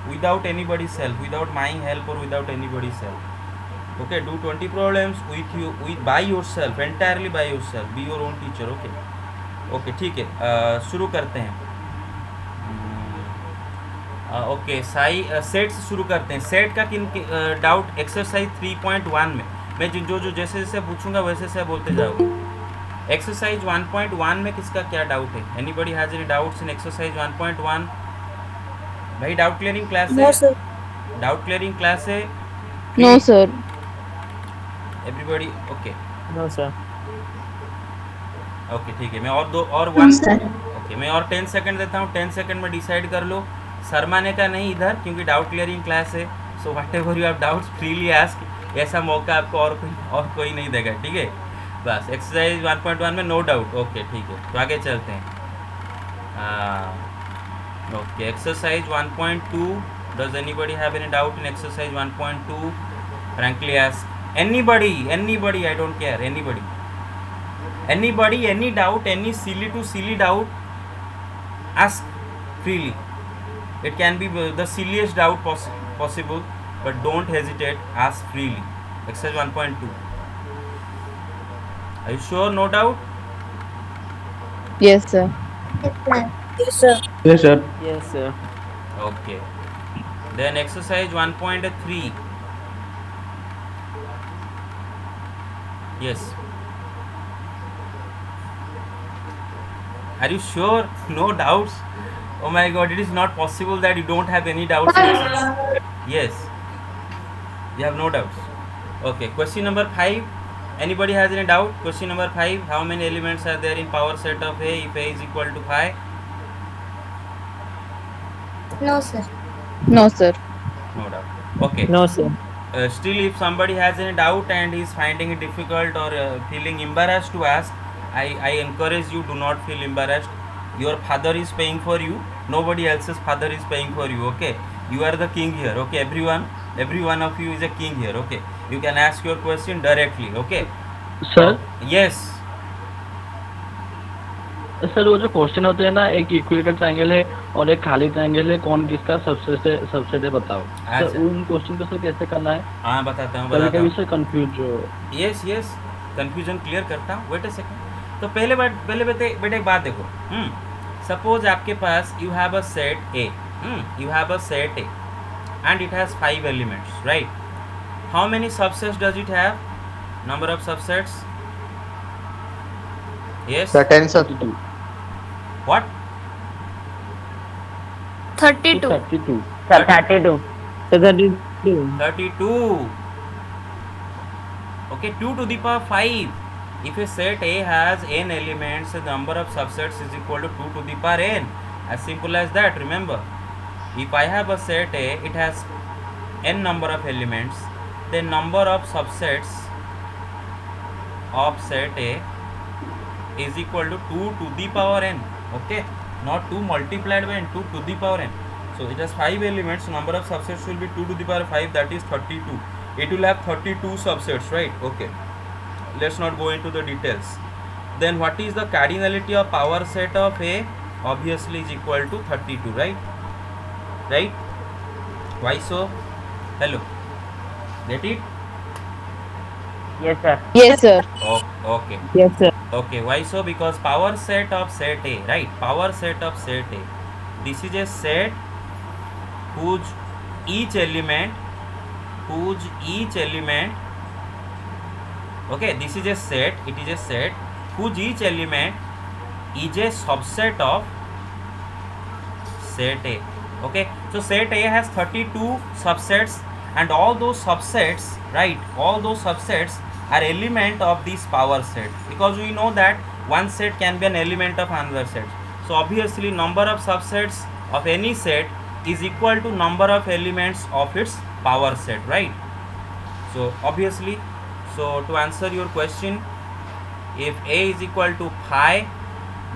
without anybody's help, without my help or without anybody's help. Okay, do 20 problems with by yourself, entirely by yourself, be your own teacher. Okay, okay ठीक है, शुरू करते हैं. Okay Sai, set से शुरू करते हैं. सेट का किन डाउट एक्सरसाइज 3.1 में मैं जो जो जैसे जैसे पूछूंगा वैसे वैसे बोलते जाओगे. एक्सरसाइज 1.1 में किसका क्या डाउट है? Anybody has any doubts in exercise 1.1? भाई डाउट क्लियरिंग क्लास है. No, sir. Doubt clearing class है. No, sir. Everybody okay. No sir. Okay ठीक है, मैं और दो और No, वन. sir. ओके मैं और 10 सेकंड देता हूँ. 10 सेकंड में डिसाइड कर लो. शर्माने का नहीं इधर, क्योंकि डाउट क्लियरिंग क्लास है. So what ever you have doubts freely ask. ऐसा मौका आपको और कोई नहीं देगा. ठीक है, बस एक्सरसाइज 1.1 में नो डाउट. ओके ठीक है, तो आगे चलते हैं. Okay exercise 1.2. Does anybody have any doubt in exercise 1.2? Frankly ask. Anybody I don't care. Anybody, any doubt, any silly to silly doubt, ask freely. It can be the silliest doubt possible, but don't hesitate, ask freely. Exercise 1.2. Are you sure? No doubt? Yes, sir. Yes, sir. Yes, sir. Yes, sir. Okay. Then exercise 1.3. Yes. Are you sure? No doubts? Oh my god, it is not possible that you don't have any doubts. Yes. You have no doubts. Okay, question number 5. Anybody has any doubt? Question number 5. How many elements are there in power set of A if A is equal to 5? No, sir. No, sir. No doubt. Okay. No, sir. Still, if somebody has any doubt and is finding it difficult or feeling embarrassed to ask, I encourage you, do not feel embarrassed. Your father is paying for you. Nobody else's father is paying for you. Okay, you are the king here. Okay, every one of you is a king here. Okay, you can ask your question directly. Okay. Sir. Yes. Sir वो जो question होते हैं ना, एक equilateral triangle है और एक खाली ट्रायंगल है, कौन किसका सबसेट है बताओ. अच्छा. सर उन क्वेश्चन को सर कैसे करना है? हाँ बताता हूँ. कभी सर कंफ्यूज जो. यस कंफ्यूजन क्लियर करता हूँ. Wait a second. तो पहले बेटे एक बात देखो. सपोज आपके पास you have a set A. You have a set A and it has 5 elements, right? How many subsets does it have? Number of subsets? Yes. 10, sir. What? 32. 32. Sir, 32. Sir 32. 32. Okay, 2 to the power 5. If a set A has n elements, the number of subsets is equal to 2 to the power n. As simple as that, remember. If I have a set A, it has n number of elements, then number of subsets of set A is equal to 2 to the power n. Okay, not 2 multiplied by n, 2 to the power n. So it has 5 elements, so number of subsets will be 2 to the power 5, that is 32. It will have 32 subsets, right? Okay, let's not go into the details. Then what is the cardinality of power set of A? Obviously is equal to 32, right? Why so? Hello, get it? Yes, sir. Yes, sir. Okay. Yes, sir. Okay, why so? Because power set of set A, right? Power set of set A. This is a set whose each element, okay, this is a set, it is a set whose each element is a subset of set A. Okay, so set A has 32 subsets and all those subsets, right, all those subsets are element of this power set, because we know that one set can be an element of another set. So obviously number of subsets of any set is equal to number of elements of its power set, right? So obviously, so to answer your question, if A is equal to 5,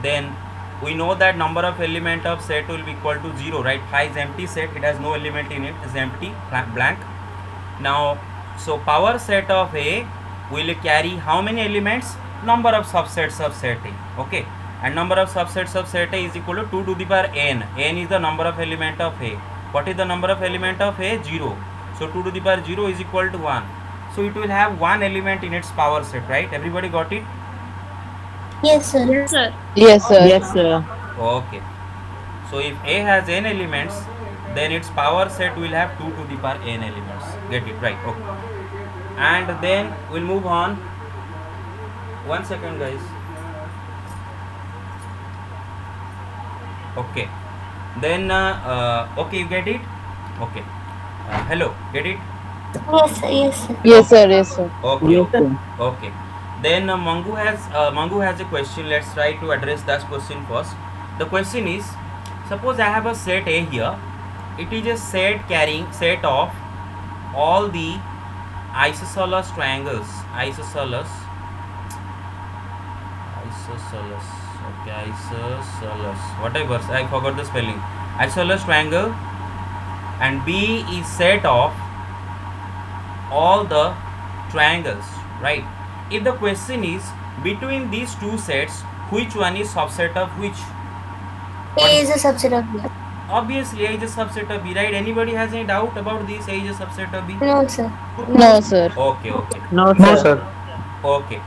then we know that number of element of set will be equal to 0, right? 5 is empty set, it has no element in it, is empty, blank. Now, so power set of A will carry how many elements? Number of subsets of set A. Okay, and number of subsets of set A is equal to 2 to the power n. N is the number of element of A. What is the number of element of A? 0. So 2 to the power 0 is equal to 1. So it will have one element in its power set, right? Everybody got it? Yes, sir. Yes, sir. Yes, sir. Okay. So if A has n elements, then its power set will have 2 to the power n elements. Get it right? Okay. And then we'll move on. 1 second, guys. Okay. Then okay, you get it? Okay. Hello, get it? Yes, sir. Yes, sir. Yes, sir. Yes, sir. Okay. Yes, sir. Okay. Then Mangu has a question. Let's try to address that question first. The question is, suppose I have a set A here. It is a set carrying set of all the isosceles triangles. Isosceles. Okay, isosceles. Whatever. I forgot the spelling. Isosceles triangle, and B is set of all the triangles, right? If the question is between these two sets, which one is subset of which? A is a subset of B. Obviously, A is a subset of B, right? Anybody has any doubt about this? A is a subset of B? No, sir. No, sir. Okay. No, sir. Okay.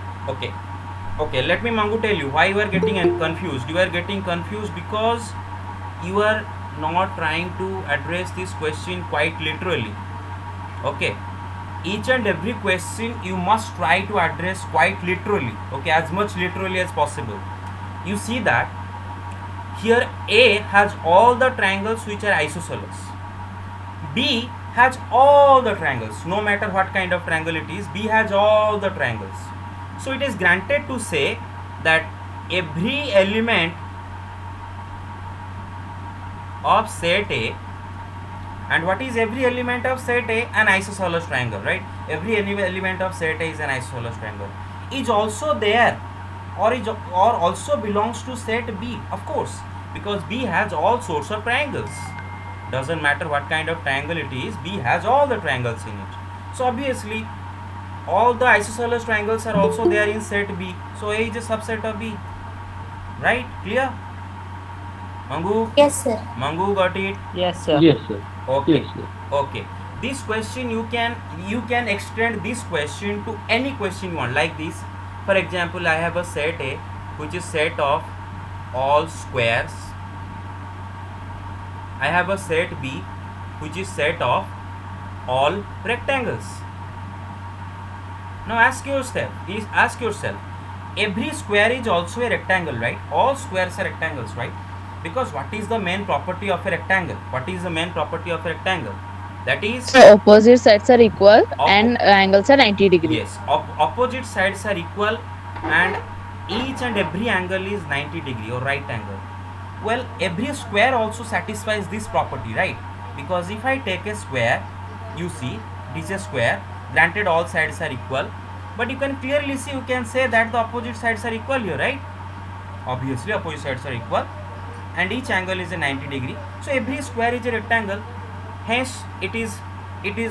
Let me, Mangu, tell you why you are getting confused. You are getting confused because you are not trying to address this question quite literally. Okay. Each and every question you must try to address quite literally, okay, as much literally as possible. You see that here A has all the triangles which are isosceles. B has all the triangles, no matter what kind of triangle it is, B has all the triangles. So it is granted to say that every element of set A, and what is every element of set A? An isosceles triangle, right? Every element of set A is an isosceles triangle. Is also there, or also belongs to set B, of course, because B has all sorts of triangles. Doesn't matter what kind of triangle it is, B has all the triangles in it. So obviously, all the isosceles triangles are also there in set B. So A is a subset of B, right? Clear? Mangu? Yes, sir. Mangu got it? Yes, sir. Yes, sir. Okay. Yes, sir. Okay. This question you can extend this question to any question you want, like this. For example, I have a set A which is set of all squares. I have a set B which is set of all rectangles. Now ask yourself, every square is also a rectangle, right? All squares are rectangles, right? Because what is the main property of a rectangle? What is the main property of a rectangle? That is, So opposite sides are equal and angles are 90 degrees. yes, opposite sides are equal and each and every angle is 90 degree or right angle. Well, every square also satisfies this property, right? Because if I take a square, you see, it is a square, granted all sides are equal, but you can clearly see, you can say that the opposite sides are equal here, right? Obviously, opposite sides are equal and each angle is a 90 degree. So every square is a rectangle. Hence, it is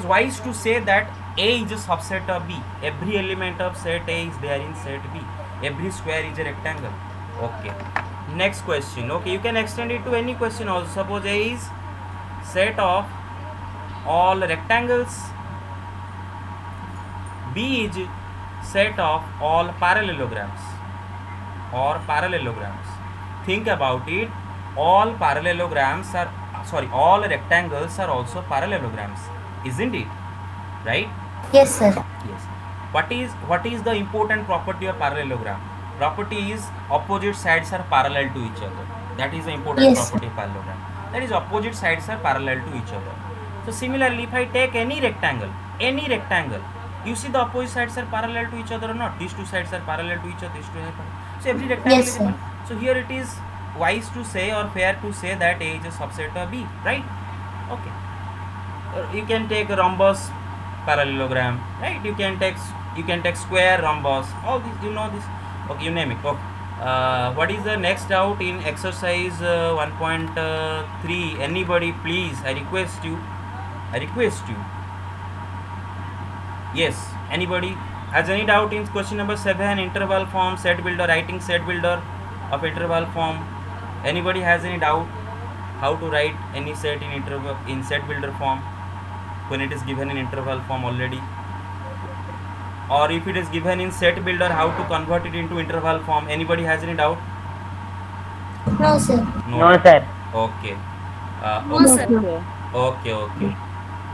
wise to say that A is a subset of B. Every element of set A is there in set B. Every square is a rectangle. Okay. Next question. Okay, you can extend it to any question also. Suppose A is set of all rectangles. B is set of all parallelograms or parallelograms. Think about it. All rectangles are also parallelograms, isn't it? Right? Yes, sir. Yes. What is the important property of parallelogram? Property is opposite sides are parallel to each other. That is the important Yes. property of parallelogram. That is, opposite sides are parallel to each other. So similarly, if I take any rectangle, you see the opposite sides are parallel to each other or not? These two sides are parallel to each other. These two are parallel. So every rectangle Yes, is sir. so here it is wise to say or fair to say that A is a subset of B, right? Okay. You can take a rhombus parallelogram, right? You can take square, rhombus, all these, you know this. Okay, you name it. Okay. What is the next doubt in exercise 1.3? Anybody, please? I request you. Yes. Anybody has any doubt in question number 7? Interval form, set builder, writing set builder of interval form. Anybody has any doubt? how to write any set in interval in set builder form when it is given in interval form already, or if it is given in set builder, how to convert it into interval form? Anybody has any doubt? No, sir. No, sir. Okay. No, Okay. sir.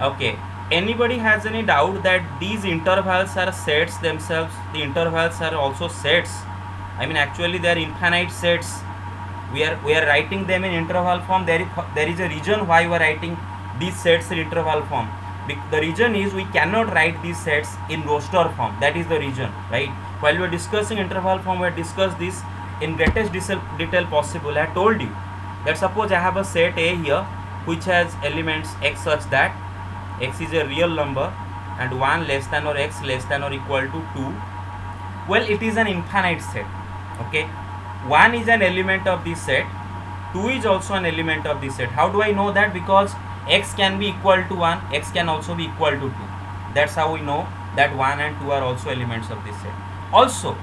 Okay. Anybody has any doubt that these intervals are sets themselves? The intervals are also sets. I mean, actually, they are infinite sets. We are writing them in interval form. There is a reason why we are writing these sets in interval form. The reason is we cannot write these sets in roster form. That is the reason, right? While we are discussing interval form, we discuss this in greatest detail possible. I told you that suppose I have a set A here which has elements x such that x is a real number and 1 less than or x less than or equal to 2. Well, it is an infinite set. Okay, 1 is an element of this set, 2 is also an element of this set. How do I know that? Because x can be equal to 1, x can also be equal to 2. That's how we know that 1 and 2 are also elements of this set. Also,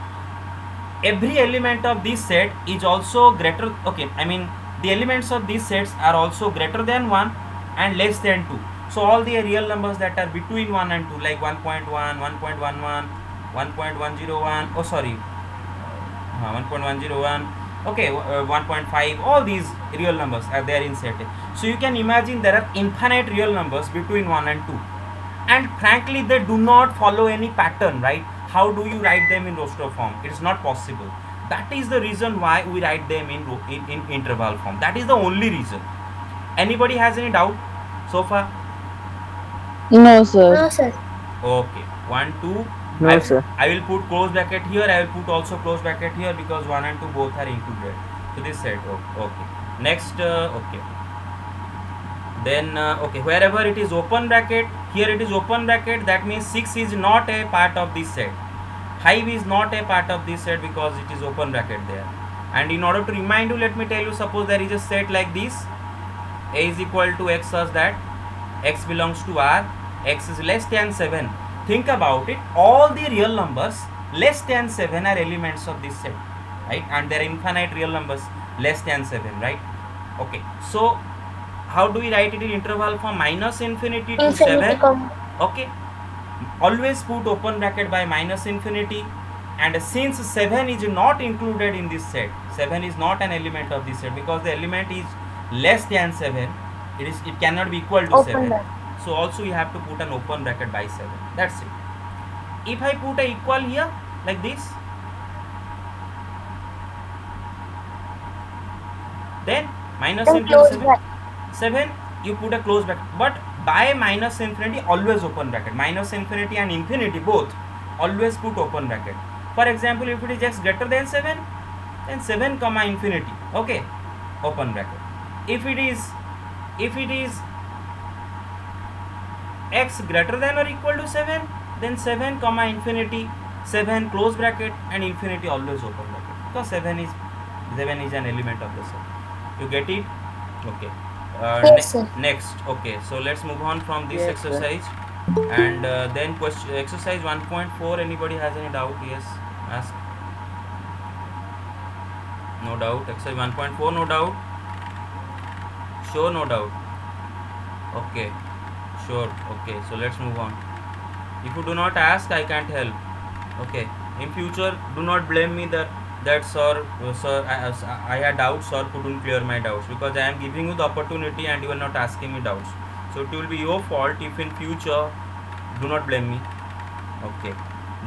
every element of this set is also greater, okay, I mean the elements of these sets are also greater than 1 and less than 2. So all the real numbers that are between 1 and 2, like 1.1, 1.11, 1.101, oh sorry, 1.101, okay, 1.5, all these real numbers are there in set A. So you can imagine there are infinite real numbers between 1 and 2, and frankly they do not follow any pattern, right? How do you write them in roster form? It is not possible. That is the reason why we write them in interval form. That is the only reason. Anybody has any doubt so far? No, sir. No, sir. Okay, 1, 2. No, sir. I will put close bracket here. I will put also close bracket here because 1 and 2 both are included. So this set. Okay. Next. Okay. Then okay, wherever it is open bracket, here it is open bracket. That means 6 is not a part of this set. 5 is not a part of this set because it is open bracket there. And in order to remind you, let me tell you, suppose there is a set like this. A is equal to x such that x belongs to R, x is less than 7. Think about it, all the real numbers less than 7 are elements of this set, right? And there are infinite real numbers less than 7, right? Okay, so how do we write it in interval form? Minus infinity to 7. Okay, always put open bracket by minus infinity, and since 7 is not included in this set, 7 is not an element of this set because the element is less than 7, it cannot be equal to Open 7. bracket. So also you have to put an open bracket by 7. That's it. If I put a equal here like this, then minus Then infinity close 7, bracket. 7 you put a close bracket, but by minus infinity always open bracket. Minus infinity and infinity both always put open bracket. For example, if it is x greater than 7, then 7 comma infinity, okay, open bracket. If it is x greater than or equal to 7, then 7 comma infinity, 7 close bracket, and infinity always open bracket because 7 is an element of the set. You get it? Okay. Yes, sir. Next, okay, so let's move on from this Yes, sir. exercise, and then question exercise 1.4. Anybody has any doubt? Yes, ask. No doubt. Exercise 1.4, no doubt. Sure, no doubt. Okay, sure. Okay, so let's move on. If you do not ask, I can't help. Okay, in future do not blame me that sir, I had doubts, sir couldn't clear my doubts, because I am giving you the opportunity and you are not asking me doubts. So it will be your fault if in future. Do not blame me. Okay,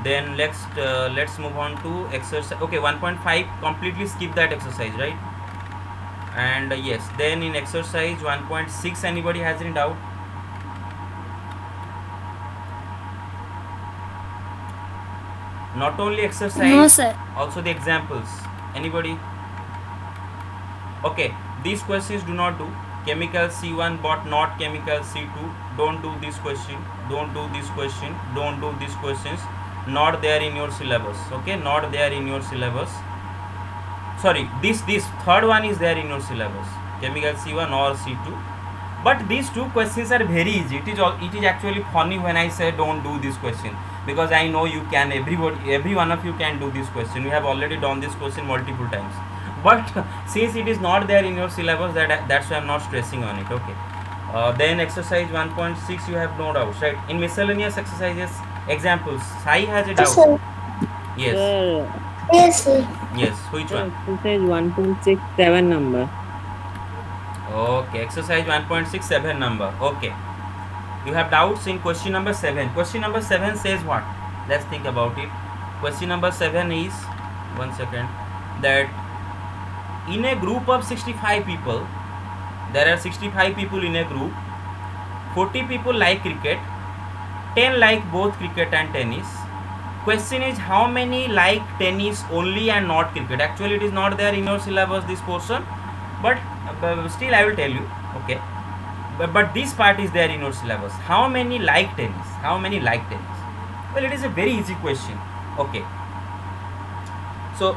then let's move on to exercise. Okay, 1.5, completely skip that exercise, right? And yes, then in exercise 1.6, anybody has any doubt? Not only exercise, No, sir. also the examples. Anybody? Okay, these questions do not do. Chemical C1 but not chemical C2. Don't do this question. Don't do this question. Don't do these questions. Not there in your syllabus. Okay, not there in your syllabus. Sorry, this third one is there in your syllabus. Chemical C1 or C2. But these two questions are very easy. It is actually funny when I say don't do this question, because I know you can. Every one of you can do this question. We have already done this question multiple times. but since it is not there in your syllabus, that's why I'm not stressing on it. Okay. Then exercise 1.6 you have no doubts, right? In miscellaneous exercises examples, Sai has a Yes, doubt. sir. Yes. Sir, Yes, sir. Yes, which sir, one? exercise 1.67 number. Okay, exercise 1.67 number. Okay, you have doubts in question number 7. Question number 7 says what? Let's think about it. Question number 7 is, one second, that in a group of 65 people, there are 65 people in a group, 40 people like cricket, 10 like both cricket and tennis. Question is, how many like tennis only and not cricket? Actually it is not there in your syllabus, this portion, but still I will tell you. Okay, but this part is there in your syllabus. How many like tennis? How many like tennis? Well, it is a very easy question. Okay, so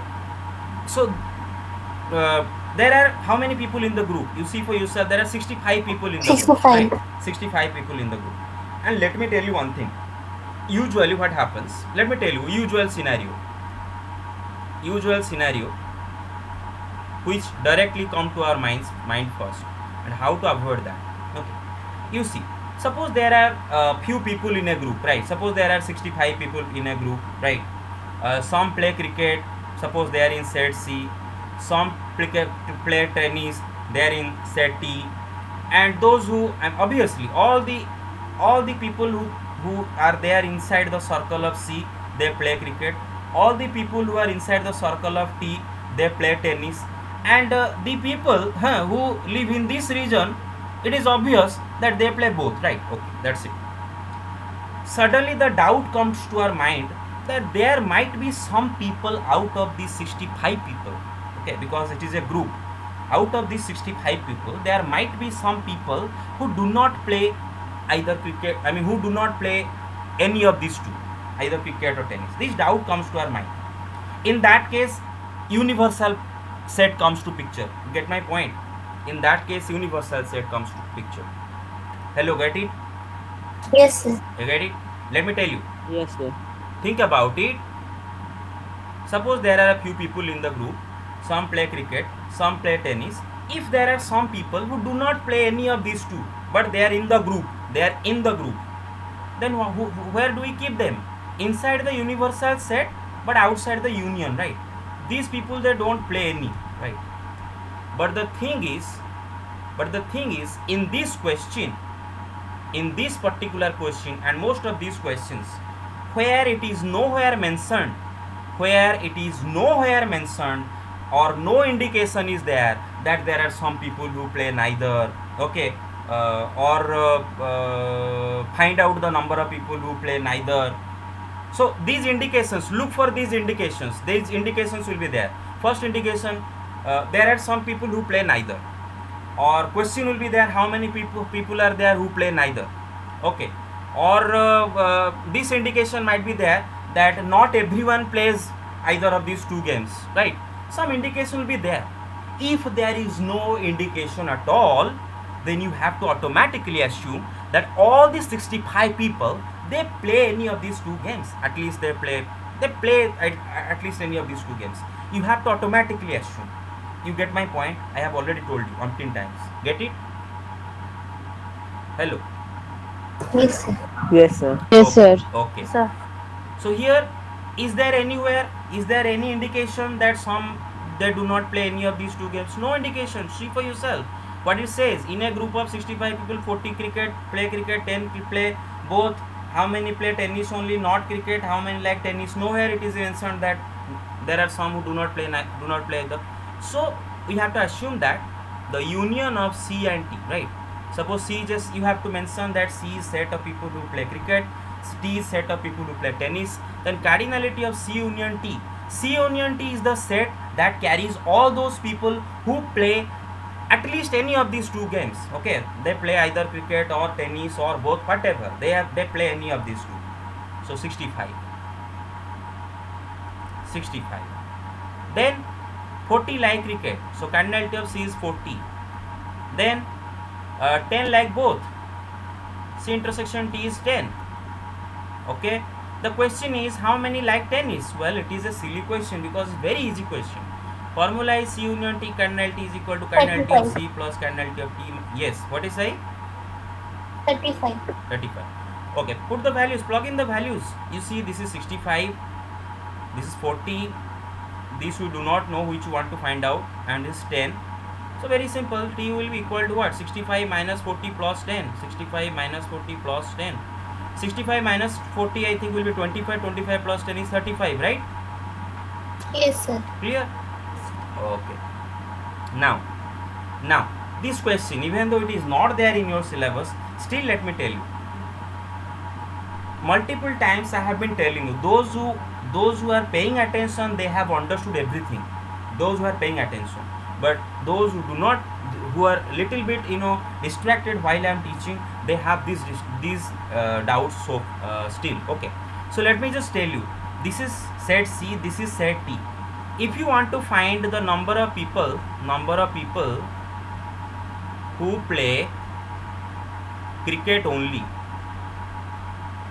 there are how many people in the group? You see for yourself, there are 65 people in the group, 65. right? 65 people in the group. And let me tell you one thing. Usually what happens, let me tell you usual scenario which directly come to our mind first, and how to avoid that. Okay, you see, suppose there are few people in a group, right? Suppose there are 65 people in a group, right? Some play cricket, suppose they are in set C. Some play tennis, they are in set T. And those who, and obviously all the people who are there inside the circle of C, they play cricket. All the people who are inside the circle of T, they play tennis. And the people who live in this region, it is obvious that they play both, right? Okay, that's it. Suddenly the doubt comes to our mind that there might be some people out of these 65 people, okay, because it is a group. Out of these 65 people, there might be some people who do not play either cricket, who do not play any of these two, either cricket or tennis. This doubt comes to our mind. In that case, universal set comes to picture. You get my point? In that case, universal set comes to picture. Hello, get it? Yes, sir. You get it? Let me tell you. Yes, sir. Think about it. Suppose there are a few people in the group. Some play cricket, some play tennis. If there are some people who do not play any of these two, but they are in the group, then where do we keep them? Inside the universal set, but outside the union, right? These people, they don't play any, right? But the thing is, in this question, in this particular question, and most of these questions, where it is nowhere mentioned, or no indication is there that there are some people who play neither, okay, find out the number of people who play neither. So these indications, look for these indications. These indications will be there. First indication, there are some people who play neither, or question will be there, how many people are there who play neither, okay, or this indication might be there that not everyone plays either of these two games, right? Some indication will be there. If there is no indication at all, then you have to automatically assume that all the 65 people, they play any of these two games. At least they play at least any of these two games. You have to automatically assume. You get my point? I have already told you umpteen times. Get it? Hello. Yes, sir. Yes, sir. Yes, sir. Okay. Sir. So here, is there any indication that they do not play any of these two games? No indication. See for yourself what it says. In a group of 65 people, 40 play cricket, 10 play both. How many play tennis only, not cricket? How many like tennis? Nowhere it is mentioned that there are some who do not play either. So we have to assume that the union of C and T, right? Suppose C, just you have to mention that C is set of people who play cricket, T is set of people who play tennis. Then cardinality of C union T. C union T is the set that carries all those people who play at least any of these two games. Okay, they play either cricket or tennis or both, whatever. They play any of these two. So 65. Then 40 like cricket. So cardinality of C is 40. Then 10 like both. C intersection T is 10. Okay. The question is, how many like tennis? Well, it is a silly question because it's very easy question. Formula is C union T cardinal T is equal to cardinal T of 35. C plus cardinal T of T. Yes, what is I? 35. 35. Okay, put the values, plug in the values. You see, this is 65, this is 40, this we do not know which you want to find out, and this is 10. So very simple, T will be equal to what? 65 minus 40 plus 10. 65 minus 40 plus 10. 65 minus 40 I think will be 25. 25 plus 10 is 35, right? Yes, sir. Clear? Okay. Now this question, even though it is not there in your syllabus, still let me tell you. Multiple times I have been telling you, those who are paying attention, they have understood everything. Those who are paying attention, but those who do not, who are little bit distracted while I am teaching, they have these doubts. So still, okay. So let me just tell you. This is set C. This is set T. If you want to find the number of people who play cricket only,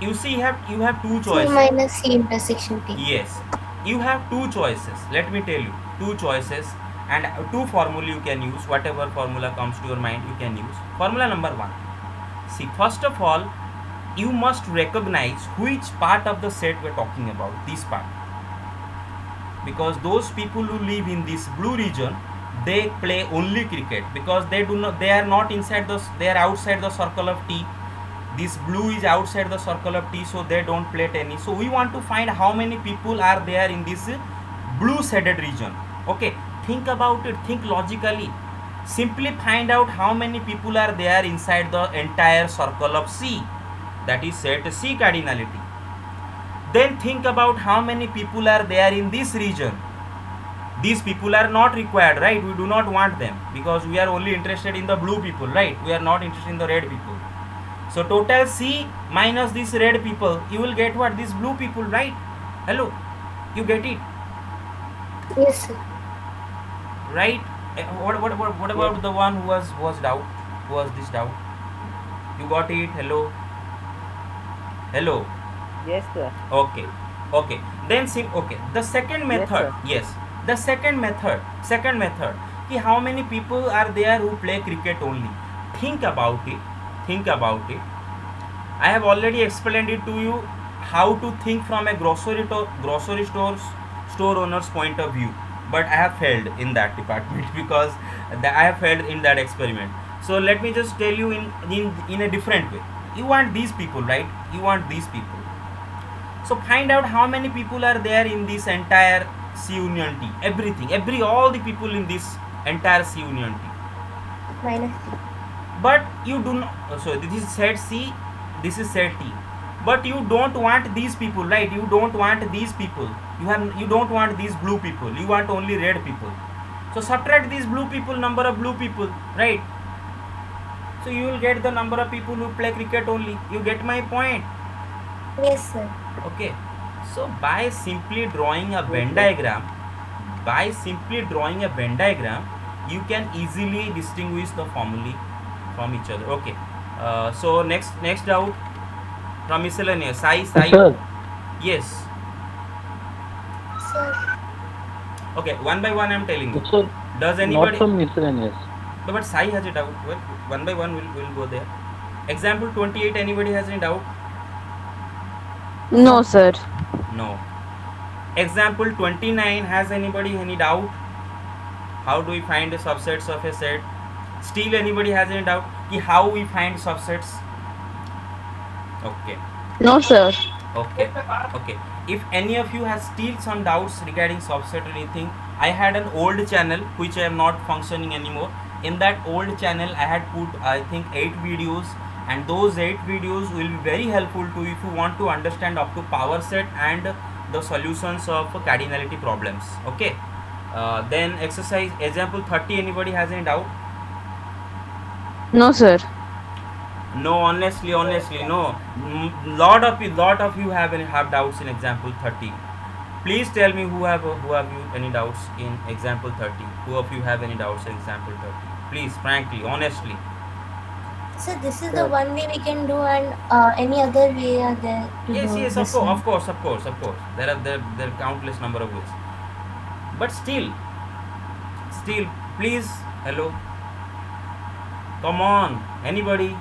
you see, you have two C choices. minus C intersection T. Yes, you have two choices. Let me tell you, two choices and two formula you can use. Whatever formula comes to your mind, you can use. Formula number 1. See, first of all, you must recognize which part of the set we're talking about. This part, because those people who live in this blue region, they play only cricket, because they are not inside they are outside the circle of T. This blue is outside the circle of T, so they don't play tennis. So we want to find how many people are there in this blue shaded region. Okay, think about it, think logically. Simply find out how many people are there inside the entire circle of C, that is set C cardinality. Then think about how many people are there in this region. These people are not required, right? We do not want them, because we are only interested in the blue people, right? We are not interested in the red people. So total C minus these red people, you will get what? These blue people, right? Hello, you get it, Yes, sir. right? What about the one who was doubt? Who was this doubt? You got it? Hello. Yes, sir. Okay. Then okay. The second method, yes. The second method. Ki how many people are there who play cricket only? Think about it. I have already explained it to you how to think from a grocery store owner's point of view, but I have failed in that department because I have failed in that experiment. So let me just tell you in a different way. You want these people, right? So find out how many people are there in this entire C union T. All the people in this entire C union T. Minus T. But you do not. So this is set C, this is set T. But you don't want these people, right? You don't want these people. You don't want these blue people. You want only red people. So subtract these blue people, number of blue people, right? So you will get the number of people who play cricket only. You get my point? Yes, sir. Okay. So by simply drawing a Venn diagram, you can easily distinguish the formulae from each other. Okay. So next doubt from miscellaneous. Sai. Sir, Yes. Sir. Okay. One by one, I am telling you. sir, Does not anybody? from miscellaneous. No, but Sai has a doubt. Well, one by one we'll go there. Example 28. Anybody has any doubt? No, sir. No. Example 29. Has anybody any doubt? How do we find the subsets of a set? Still anybody has any doubt? How we find subsets? Okay. No, sir. Okay. If any of you has still some doubts regarding subset or anything, I had an old channel which I am not functioning anymore. In that old channel, I had put I think 8 videos, and those 8 videos will be very helpful to you if you want to understand up to power set and the solutions of cardinality problems. Okay. Then example 30. Anybody has any doubt? No, sir. No, honestly, no. Lot of you have doubts in example 30. Please tell me who have you any doubts in example 30. Who of you have any doubts in example 30? Please, frankly, honestly. So this is the one way we can do, and any other way are there to do Yes, this of one? course. There are countless number of ways. But still, Still, please, hello. Come on, anybody.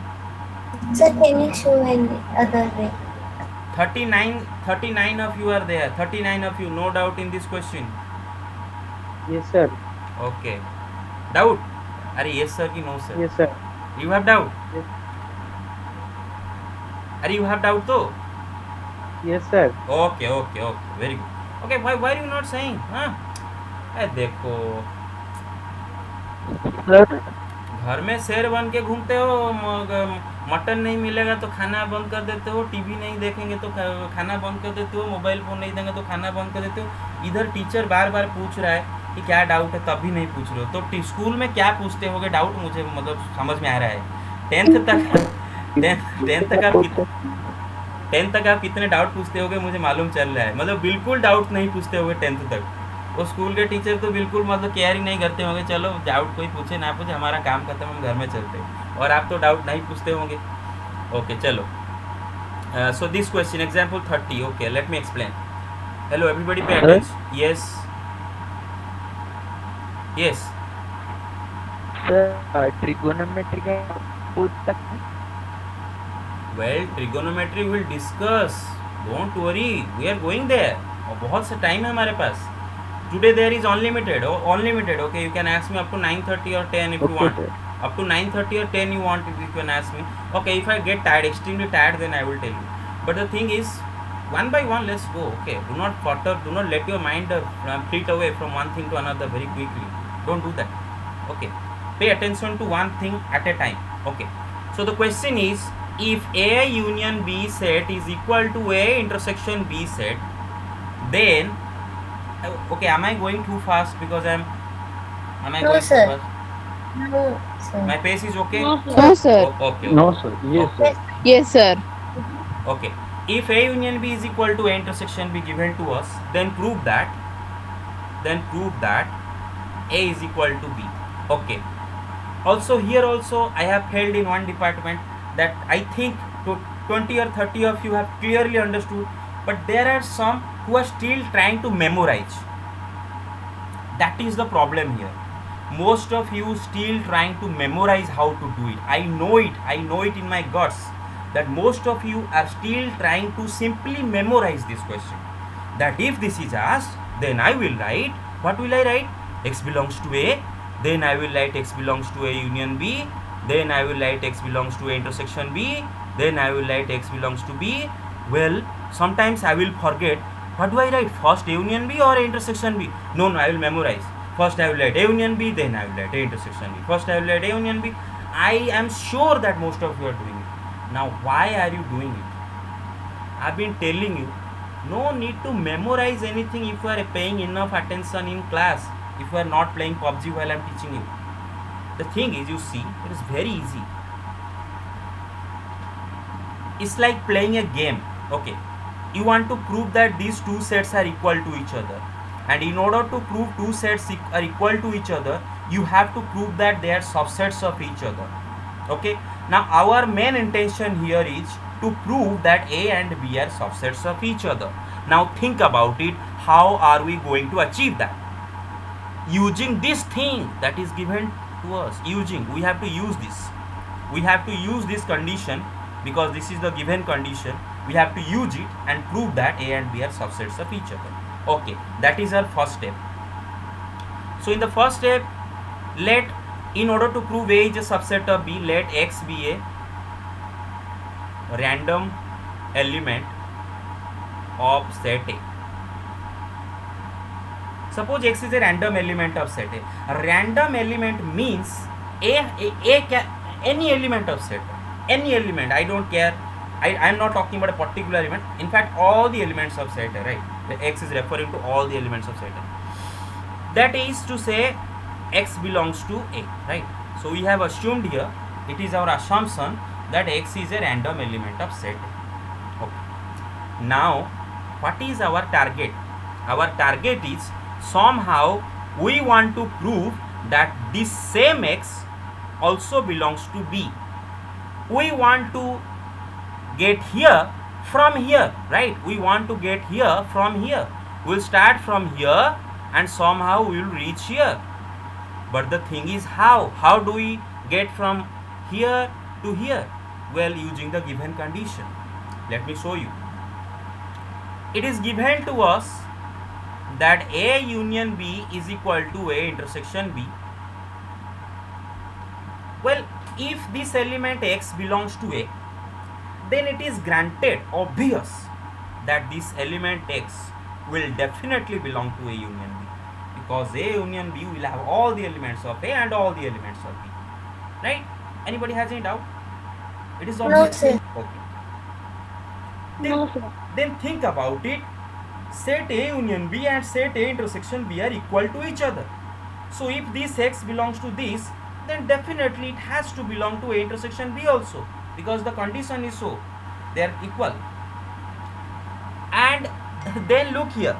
Sir, can you show any other way? 39 of you are there. 39 of you, no doubt in this question. Yes, sir. Okay. Doubt? Are yes sir ki no sir? Yes, sir. You have doubt? Yes. Are you have doubt though? Yes, sir. Okay, very good. Okay, why are you not saying? हाँ? देखो, sir घर में शेर बन के घूमते हो, mutton नहीं मिलेगा तो खाना बंद कर देते हो, टीवी नहीं देखेंगे तो खाना बंद कर देते हो, मोबाइल फ़ोन नहीं देंगे तो खाना बंद कर देते हो। इधर टीचर बार बार पूछ रहा है कि क्या डाउट है, तब भी नहीं पूछ रहे हो। तो स्कूल में क्या पूछते होगे डाउट, मुझे मतलब समझ में आ रहा है। टेंथ तक आप कितने डाउट पूछते होगे मुझे मालूम चल रहा है। मतलब बिल्कुल डाउट नहीं पूछते होगे टेंथ तक। वो स्कूल के टीचर तो बिल्कुल मतलब केयर ही नहीं करते होंगे, चलो डाउट कोई पूछे ना पूछे, हमारा काम खत्म, हम घर में चलते हैं। और आप तो डाउट नहीं पूछते होंगे। ओके चलो, so this question example 30। Okay, let me explain. Hello everybody, pay attention. Yes yes sir trigonometry का पूछ सकते हैं? Well, trigonometry will discuss, don't worry, we are going there. और बहुत सा टाइम है हमारे पास। Today there is unlimited. Okay, you can ask me up to 9:30 or 10 if you want. sir. Up to 9:30 or 10 you want, if you can ask me. Okay, if I get tired, extremely tired, then I will tell you. But the thing is, one by one, let's go. Okay, do not flutter, do not let your mind flit away from one thing to another very quickly. Don't do that. Okay, pay attention to one thing at a time. Okay, so the question is, if A union B set is equal to A intersection B set, then okay, am I going too fast? Because am I No, going sir. too fast? No, sir. My pace is okay? No, sir. Okay. No sir, yes sir, Yes, sir. Okay. If A union B is equal to A intersection B given to us, then prove that A is equal to B. Okay. Also here also I have failed in one department that I think 20 or 30 of you have clearly understood, but there are some who are still trying to memorize. That is the problem here. Most of you still trying to memorize how to do it. I know it in my guts that most of you are still trying to simply memorize this question. That if this is asked, then I will write, what will I write? X belongs to A, then I will write X belongs to A union B, then I will write X belongs to A intersection B, then I will write X belongs to B. Well, sometimes I will forget, what do I write? First A union B or A intersection B? No, I will memorize. First I will write A union B, then I will write A intersection B. First I will write A union B. I am sure that most of you are doing it. Now, why are you doing it? I've been telling you, no need to memorize anything if you are paying enough attention in class, if you are not playing PUBG while I'm teaching you. The thing is, you see, it is very easy. It's like playing a game. Okay, you want to prove that these two sets are equal to each other, and in order to prove two sets are equal to each other, you have to prove that they are subsets of each other. Okay, now our main intention here is to prove that A and B are subsets of each other. Now think about it, how are we going to achieve that? Using this thing that is given to us. We have to use this. We have to use this condition because this is the given condition. We have to use it and prove that A and B are subsets of each other. Okay, that is our first step. So in the first step, in order to prove A is a subset of B, let X be a random element of set A. Suppose X is a random element of set A. A random element means any element of set A. Any element, I don't care. I am not talking about a particular element. In fact, all the elements of set A, right? The X is referring to all the elements of set A. That is to say, X belongs to A, right? So we have assumed here, it is our assumption that X is a random element of set A. Okay. Now, what is our target? Our target is somehow we want to prove that this same X also belongs to B. We want to get here from here, right? We want to get here from here. We'll start from here and somehow we will reach here. But the thing is how do we get from here to here? Well, using the given condition. Let me show you. It is given to us that A union B is equal to A intersection B. Well, if this element X belongs to A, then it is granted, obvious, that this element X will definitely belong to A union B, because A union B will have all the elements of A and all the elements of B. Right? Anybody has any doubt? It is No, obvious. sir. Okay. Then think about it. Set A union B and set A intersection B are equal to each other. So if this X belongs to this, then definitely it has to belong to A intersection B also, because the condition is so. They are equal. And then look here.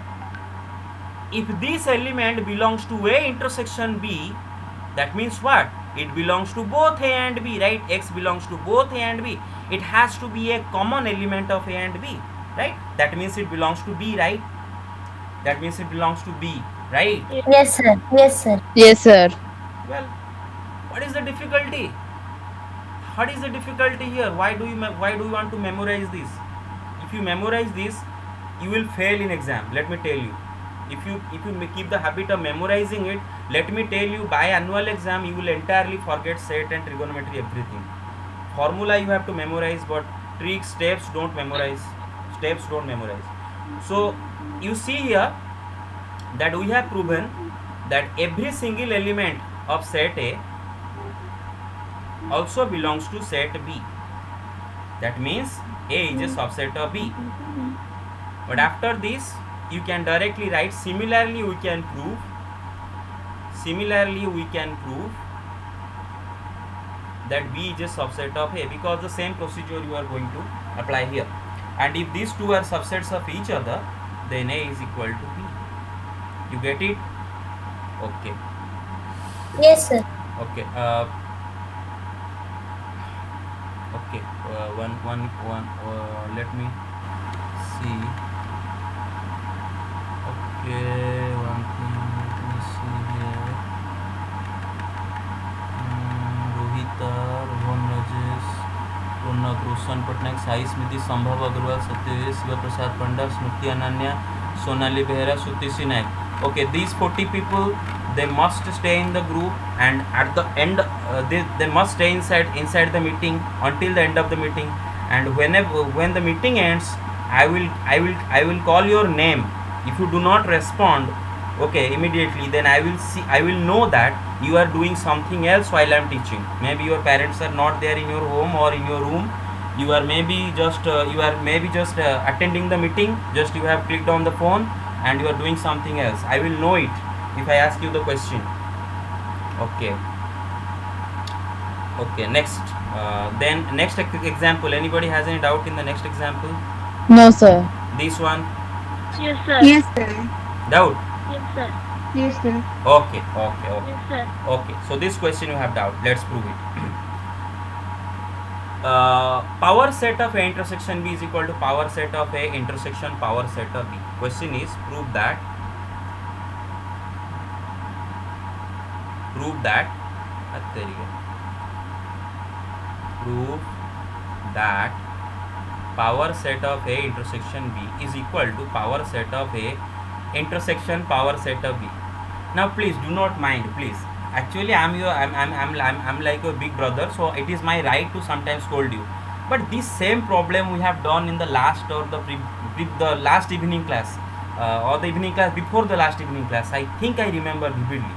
If this element belongs to A intersection B, that means what? It belongs to both A and B, right? X belongs to both A and B. It has to be a common element of A and B, right? That means it belongs to B, right? That means it belongs to B, right? Yes, sir. Yes, sir. Yes, sir. Well, what is the difficulty? What is the difficulty here? Why do you want to memorize this? If you memorize this, you will fail in exam. Let me tell you. If you keep the habit of memorizing it, let me tell you, by annual exam you will entirely forget set and trigonometry, everything. Formula you have to memorize, but tricks, steps don't memorize. Steps don't memorize. So you see here that we have proven that every single element of set A also belongs to set B. That means A is a subset of B. But after this, you can directly write, similarly we can prove that B is a subset of A, because the same procedure you are going to apply here. And if these two are subsets of each other, then A is equal to B. You get it? Okay. Yes, sir. Okay. Okay. Let me see. Okay, one thing. Let me see here. Rohita, Rohan Rajesh, Ronak, Roshan Patnaik, Sai Smiti, Sambhav Agarwal, Satyesh, Shiva Prasad Pandar, Smriti Ananya, Sonali Behera, Sutisi Naik. Okay, these 40 people, they must stay in the group, and at the end they must stay inside the meeting until the end of the meeting. And when the meeting ends, I will call your name. If you do not respond, okay, immediately, then I will know that you are doing something else while I am teaching. Maybe your parents are not there in your home or in your room. You are maybe just attending the meeting. Just you have clicked on the phone and you are doing something else. I will know it if I ask you the question. Okay. Next. Then next example. Anybody has any doubt in the next example? No, sir. This one. Yes, sir. Yes, sir. Doubt? Yes, sir. Yes, sir. Okay. Yes, sir. Okay. So this question you have doubt. Let's prove it. Power set of A intersection B is equal to power set of A intersection power set of B. Question is, prove that prove that power set of A intersection B is equal to power set of A intersection power set of B. Now please do not mind, please. Actually I'm like a big brother, so it is my right to sometimes scold you. But this same problem we have done in the last or the last evening class, or the evening class before the last evening class. I think I remember vividly.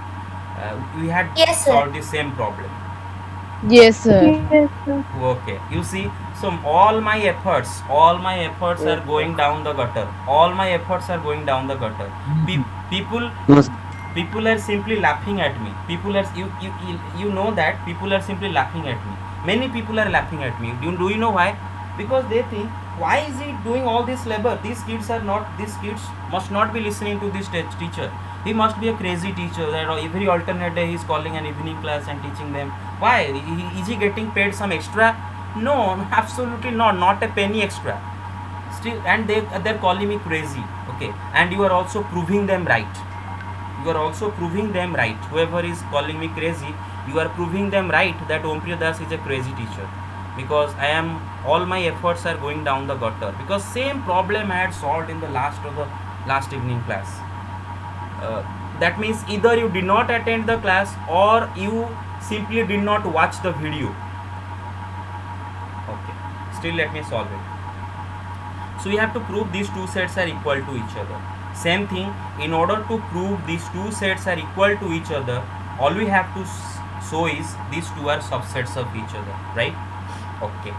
We had Yes, sir. solved the same problem. Yes, sir. Yes, sir. Okay, you see, so all my efforts are going down the gutter. People are simply laughing at me. You know that people are simply laughing at me. Many people are laughing at me. Do you know why? Because they think, why is he doing all this labor? These kids must not be listening to this teacher. He must be a crazy teacher that every alternate day he is calling an evening class and teaching them. Why? Is he getting paid some extra? No, absolutely not a penny extra. Still, and they're calling me crazy. Okay, and you are also proving them right. you are also proving them right. Whoever is calling me crazy, you are proving them right that Ompriya Das is a crazy teacher, because all my efforts are going down the gutter, because same problem I had solved in the last evening class. That means either you did not attend the class or you simply did not watch the video. Okay, still let me solve it. So we have to prove these two sets are equal to each other. Same thing, in order to prove these two sets are equal to each other, all we have to show is these two are subsets of each other, right? Okay,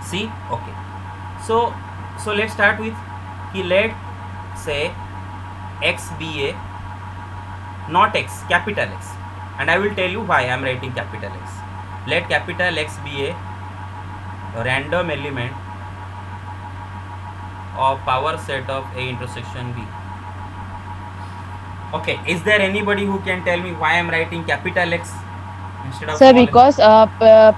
see, okay, so let's start with, let's say x be a not x, capital X, and I will tell you why I am writing capital X. Let capital X be a random element of power set of A intersection B. Okay, is there anybody who can tell me why I am writing capital X instead of Sir, small x? because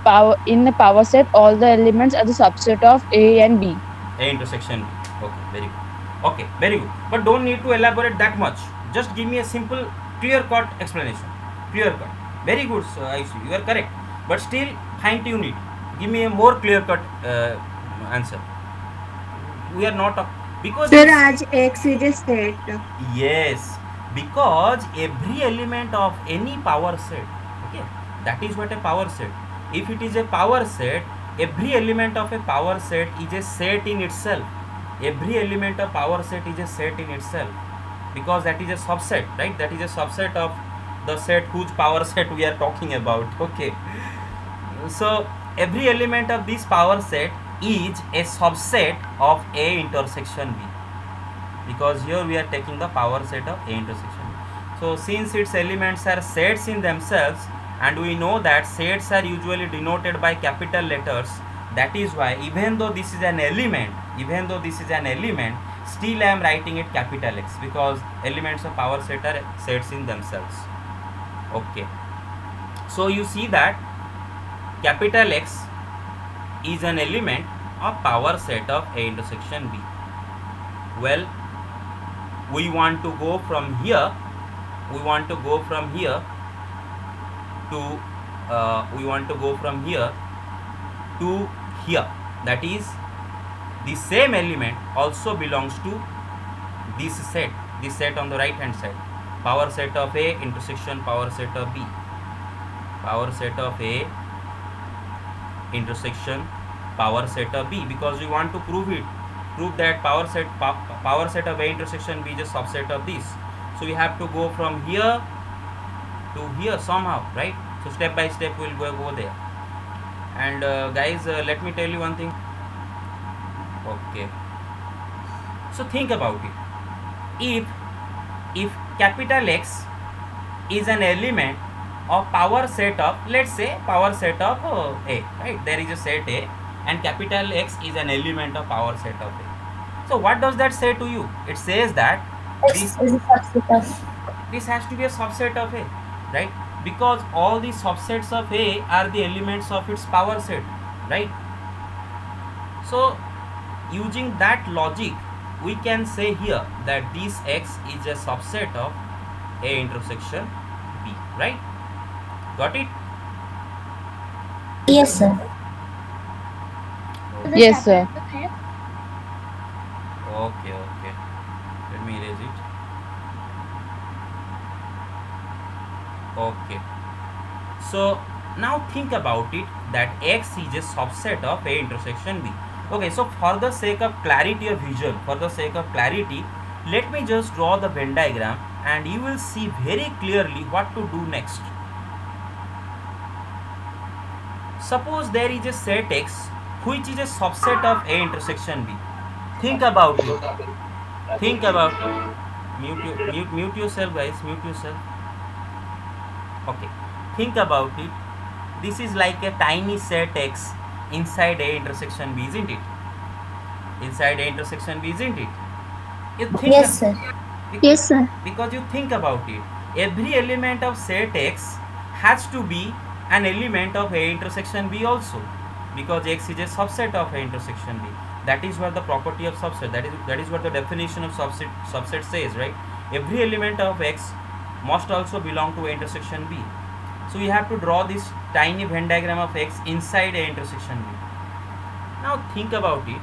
power in the power set, all the elements are the subset of A and B. A intersection B. Okay, very good. Okay, very good. But don't need to elaborate that much. Just give me a simple, clear-cut explanation. Clear-cut. Very good, sir. I see. You are correct. But still, fine-tune it. Give me a more clear-cut answer. We are not because Sir, आज X is a set. yes, because every element of any power set, okay, that is what a power set. If it is a power set, every element of a power set is a set in itself. Every element of power set is a set in itself, because that is a subset, right? That is a subset of the set whose power set we are talking about. Okay, so every element of this power set is a subset of A intersection B, because here we are taking the power set of A intersection B. So since its elements are sets in themselves, and we know that sets are usually denoted by capital letters, that is why even though this is an element, still I am writing it capital X, because elements of power set are sets in themselves. Okay, so you see that capital X is an element of power set of A intersection B. Well, we want to go from here to here. That is, the same element also belongs to this set on the right hand side, power set of A intersection power set of B, power set of A intersection power set of B, because we want to prove that power set of A intersection B is a subset of this. So we have to go from here to here somehow, right? So step by step we'll go there. And guys, let me tell you one thing. Okay, so think about it. If capital X is an element of power set of, let's say, power set of A, right? There is a set A and capital X is an element of power set of A. So what does that say to you? It says that X is a subset of. this has to be a subset of A, right? Because all the subsets of A are the elements of its power set, right? So using that logic, we can say here that this X is a subset of A intersection B, right? Got it? Yes, sir. Yes, sir. Okay. Let me erase it. Okay. So now think about it, that X is a subset of A intersection B. Okay, so for the sake of clarity of vision, let me just draw the Venn diagram and you will see very clearly what to do next. Suppose there is a set X which is a subset of A intersection B. Think about it. Mute yourself, guys. Mute yourself. Okay. Think about it. This is like a tiny set X inside A intersection B, isn't it? Inside A intersection B, isn't it? You think Yes, sir. Yes, sir. Because you think about it, every element of set X has to be an element of A intersection B also, because X is a subset of A intersection B. That is what the property of subset, that is what the definition of subset says, right? every element of X must also belong to A intersection B. So you have to draw this tiny Venn diagram of X inside A intersection B. Now think about it.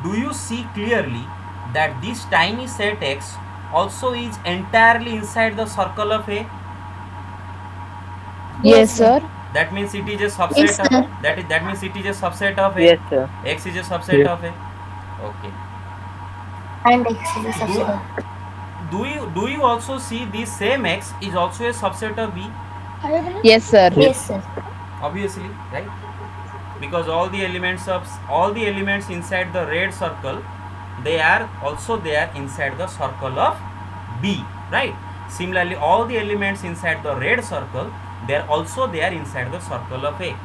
Do you see clearly that this tiny set X also is entirely inside the circle of A? Yes, sir. That means it is a subset Yes, of sir. that means it is a subset of A. Yes, sir. X is a subset Yes. of A. Okay. And X is a subset. Do you also see this same X is also a subset of B? Yes, sir. Yes, sir. Obviously, right? Because all the elements inside the red circle, they are also there inside the circle of B, right? Similarly, all the elements inside the red circle, they are also there inside the circle of A.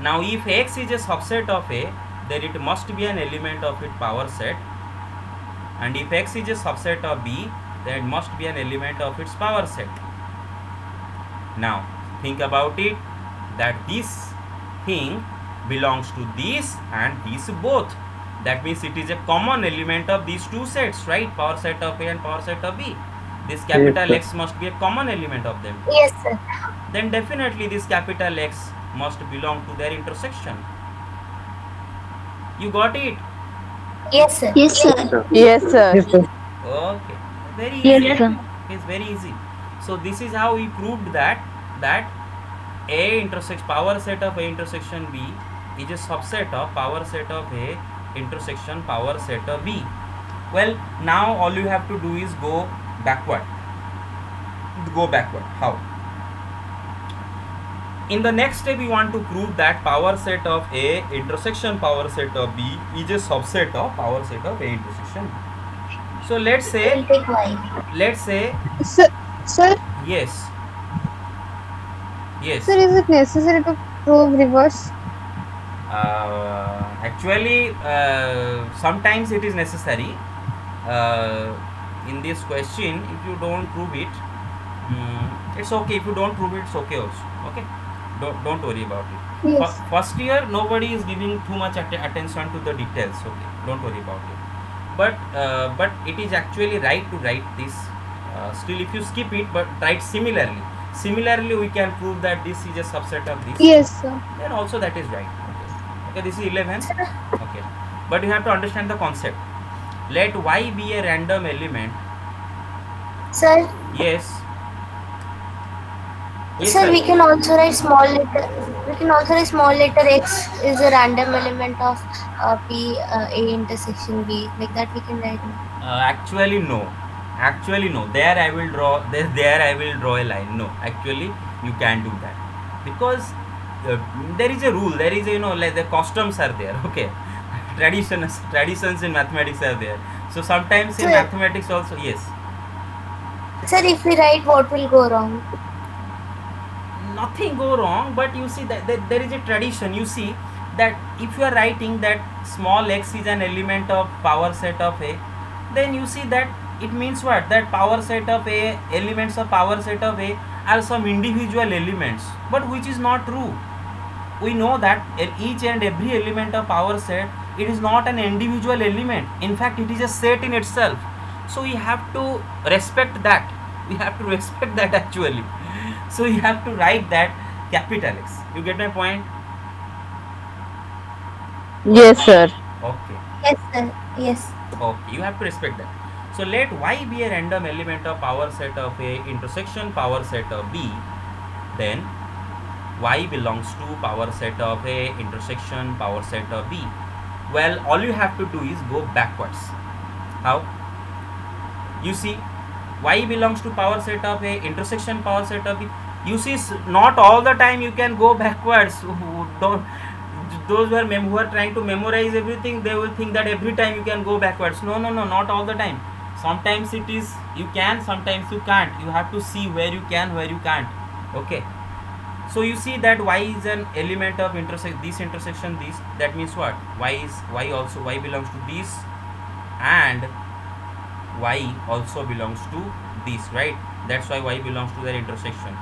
Now if X is a subset of A, then it must be an element of its power set, and if X is a subset of B, then it must be an element of its power set. Now think about it, that this thing belongs to this and this both. That means it is a common element of these two sets, right? Power set of A and power set of B. This capital sir. X must be a common element of them. Yes, sir. Then definitely this capital X must belong to their intersection. You got it? Yes, sir. Yes, sir. Yes, sir. Yes, sir. Okay. Very easy. Yes, sir. It's very easy. So this is how we proved that A intersection power set of A intersection B is a subset of power set of A intersection power set of B. Well, now all you have to do is go backward. How? In the next step, we want to prove that power set of A intersection power set of B is a subset of power set of A intersection B. So let's We'll say, take Y. Sir, yes. is it necessary to prove reverse? Actually, sometimes it is necessary. In this question, if you don't prove it, it's okay. If you don't prove it, it's okay also. Okay, don't worry about it. Yes. First year, nobody is giving too much attention to the details. Okay, don't worry about it. But it is actually right to write this. Still, if you skip it, but write similarly, we can prove that this is a subset of this. Yes, sir. Then also that is right. Okay, this is 11. Okay, but you have to understand the concept. Let Y be a random element. Sir, Yes. Yes, sir, sir. we can also write small letter. We can also write small letter X is a random element of P A intersection B. Like that we can write. Actually no. There I will draw. There I will draw a line. No, actually you can't do that, because there is a rule. There is like the customs are there. Okay, traditions in mathematics are there. So sometimes in Sir. mathematics also, yes. Sir, if we write, what will go wrong? Nothing go wrong, but you see that there is a tradition. You see that if you are writing that small x is an element of power set of A, then you see that it means what? That power set of A, elements of power set of A are some individual elements, but which is not true. We know that each and every element of power set, it is not an individual element. In fact, it is a set in itself. So we have to respect that. Actually. So you have to write that capital X. You get my point? Yes, sir. Okay. Yes, sir. Yes. Okay, you have to respect that. So let Y be a random element of power set of A intersection power set of B, then Y belongs to power set of A intersection power set of B. Well, all you have to do is go backwards. How? You see, Y belongs to power set of A intersection power set of B. You see, not all the time you can go backwards. Those who are trying to memorize everything, they will think that every time you can go backwards. No, not all the time. Sometimes it is you can, sometimes you can't. You have to see where you can, where you can't. Okay. So you see that Y is an element of this intersection this. That means what? Y belongs to this, and Y also belongs to this, right? That's why Y belongs to their intersection.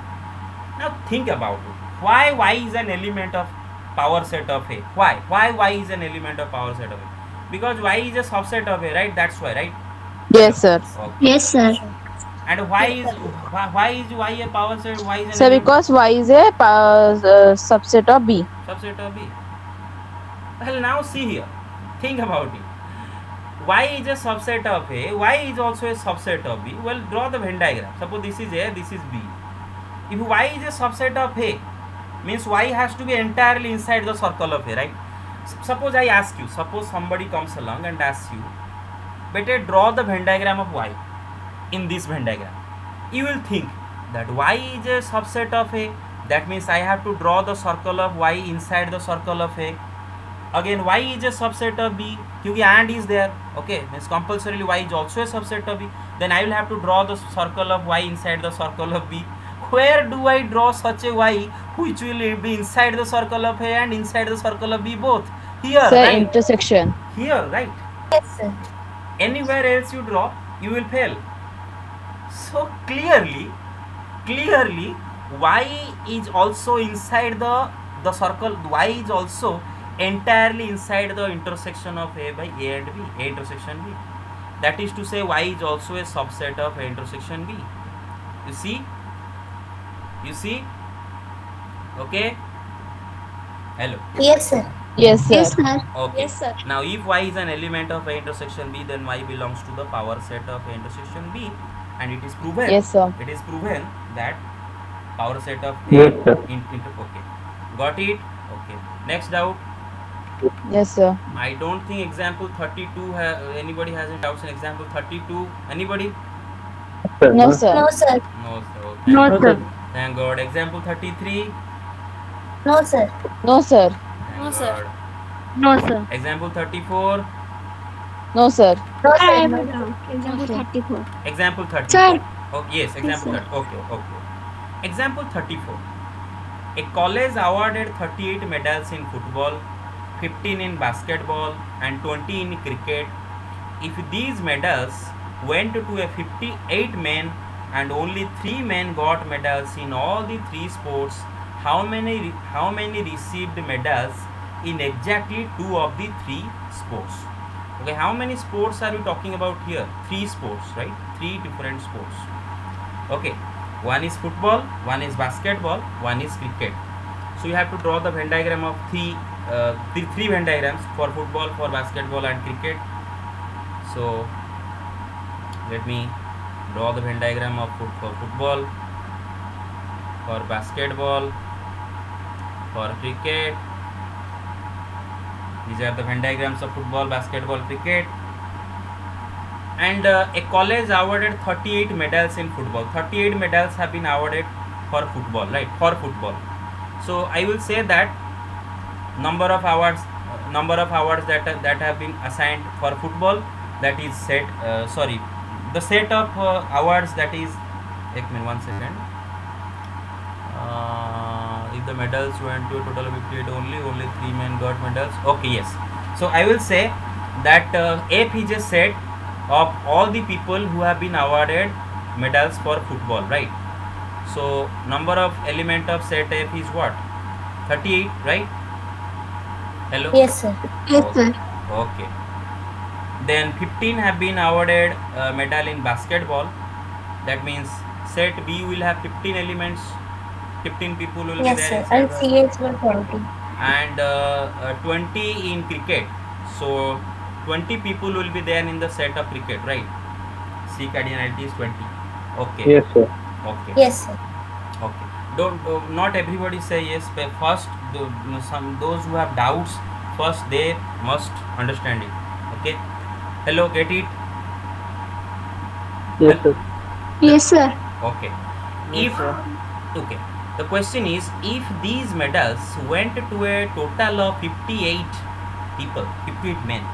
Now think about it. Why Y is an element of power set of A? Why Y is an element of power set of A? Because Y is a subset of A, right? That's why, right? Yes, sir. Okay. Yes, sir. And why is y a power set? Why is an Sir, element? because Y is a subset of B. Subset of B. Well, now see here. Think about it. Y is a subset of A. Y is also a subset of B. Well, draw the Venn diagram. Suppose this is A, this is B. If Y is a subset of A, means Y has to be entirely inside the circle of A, right? Suppose I ask you, suppose somebody comes along and asks you, better draw the Venn diagram of Y in this Venn diagram. You will think that Y is a subset of A. That means I have to draw the circle of Y inside the circle of A. Again, Y is a subset of B क्योंकि and is there. Okay, means compulsorily Y is also a subset of B. Then I will have to draw the circle of Y inside the circle of B. Where do I draw such a Y which will be inside the circle of A and inside the circle of B both? Here, Sir, right? intersection. Here, right? Yes, sir. Anywhere else you draw, you will fail. So clearly Y is also inside the circle. Y is also entirely inside the intersection of A by A and B, A intersection B. That is to say, Y is also a subset of A intersection B. You see? Okay? Hello. Yes, sir. Yes, sir. Yes, sir. Okay. Yes, sir. Now, if Y is an element of A intersection B, then Y belongs to the power set of A intersection B, and it is proven. Yes, sir. It is proven that power set of A Yes, sir. Okay. Got it? Okay. Next doubt. Yes, sir. I don't think example 32 anybody has any doubts in example 32. Anybody? No, sir. No, sir. No, sir. Okay. No, sir. Thank God. Example 33. No, sir. No, sir. Thank No, sir. God. No, sir. Example 34. No, sir. No, I sir. have No, a doubt. Example 34. Example 34. Sir. Oh, yes, example sir. 30. Okay. Example 34. A college awarded 38 medals in football, 15 in basketball, and 20 in cricket. If these medals went to a 58 men and only 3 men got medals in all the 3 sports, how many received medals in exactly 2 of the 3 sports? Okay, how many sports are we talking about here? 3 sports, right? 3 different sports. Okay, one is football, one is basketball, one is cricket. So you have to draw the Venn diagram of the 3 Venn diagrams for football, for basketball and cricket. So let me draw the Venn diagram of for football, for basketball, for cricket. These are the Venn diagrams of football, basketball, cricket. And a college awarded 38 medals in football. 38 medals have been awarded for football, right? For football. So I will say that number of awards that have been assigned for football, that is set. The set of awards, that is. One second. If the medals went to a total of 58 only 3 men got medals. Okay, yes. So I will say that F is a set of all the people who have been awarded medals for football, right? So number of element of set F is what? 38, right? Hello? Yes, sir. Yes, Okay. sir. Okay. Then 15 have been awarded medal in basketball. That means set B will have 15 elements. 15 people will Yes, be sir. there And inside. CS were 20. And 20 in cricket. So 20 people will be there in the set of cricket, right? C cardinality is 20. Okay. Yes, sir. Okay. Yes, sir. Okay. Don't not everybody say yes. But first, those who have doubts, first they must understand it. Okay. Hello, get it? Yes, sir. Yes, sir. Okay. Okay. The question is, if these medals went to a total of 58 people, 58 men.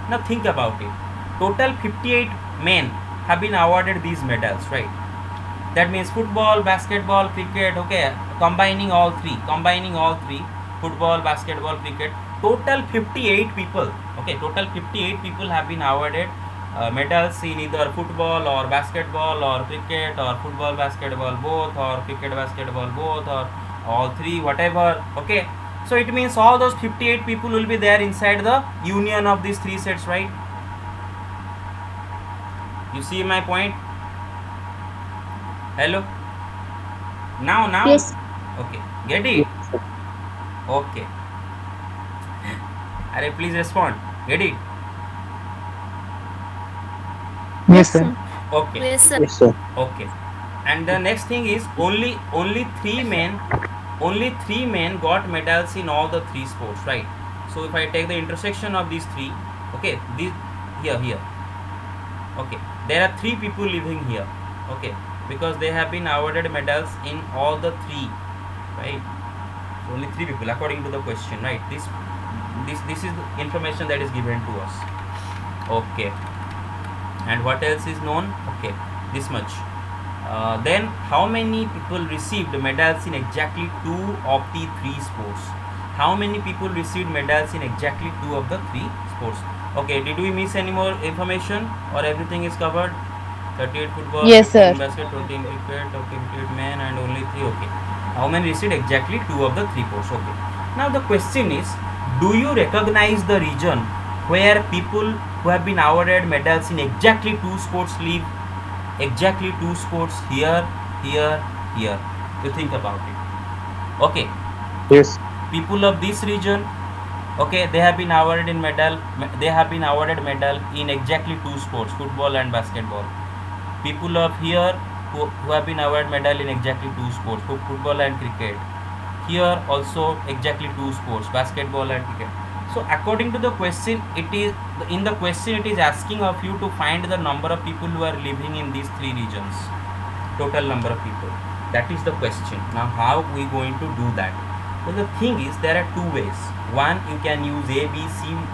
Now think about it. Total 58 men have been awarded these medals, right? That means football, basketball, cricket, okay, combining all three, football, basketball, cricket, total 58 people, okay, total 58 people have been awarded medals in either football or basketball or cricket or football, basketball both, or cricket, basketball both, or all three, whatever, okay. So it means all those 58 people will be there inside the union of these 3 sets, right? You see my point? Hello? Now. Yes. Okay. Get it? Okay. Arey, please respond. Get it? Yes, sir. Okay. Yes, sir. Yes, sir. Okay. And the next thing is only three men got medals in all the three sports, right? So if I take the intersection of these three, okay, this here, okay, there are three people living here, okay, because they have been awarded medals in all the three, right? So only three people according to the question, right? This is the information that is given to us, okay. And what else is known? Okay, this much. Then how many people received medals in exactly two of the three sports? How many people received medals in exactly two of the three sports? Okay, did we miss any more information or everything is covered? 38 football, Yes, 15 sir. basket, 20 cricket, okay, 58 men and only 3, okay. How many received exactly two of the three sports? Okay. Now the question is, do you recognize the region where people who have been awarded medals in exactly two sports live? Exactly two sports, here. You think about it. Okay, Yes. people of this region, okay, they have been awarded medal in exactly two sports, football and basketball. People of here who have been awarded medal in exactly two sports, football and cricket. Here also exactly two sports, basketball and cricket. So according to the question, it is asking of you to find the number of people who are living in these three regions, total number of people. That is the question. Now how we going to do that? So the thing is, there are two ways. One, you can use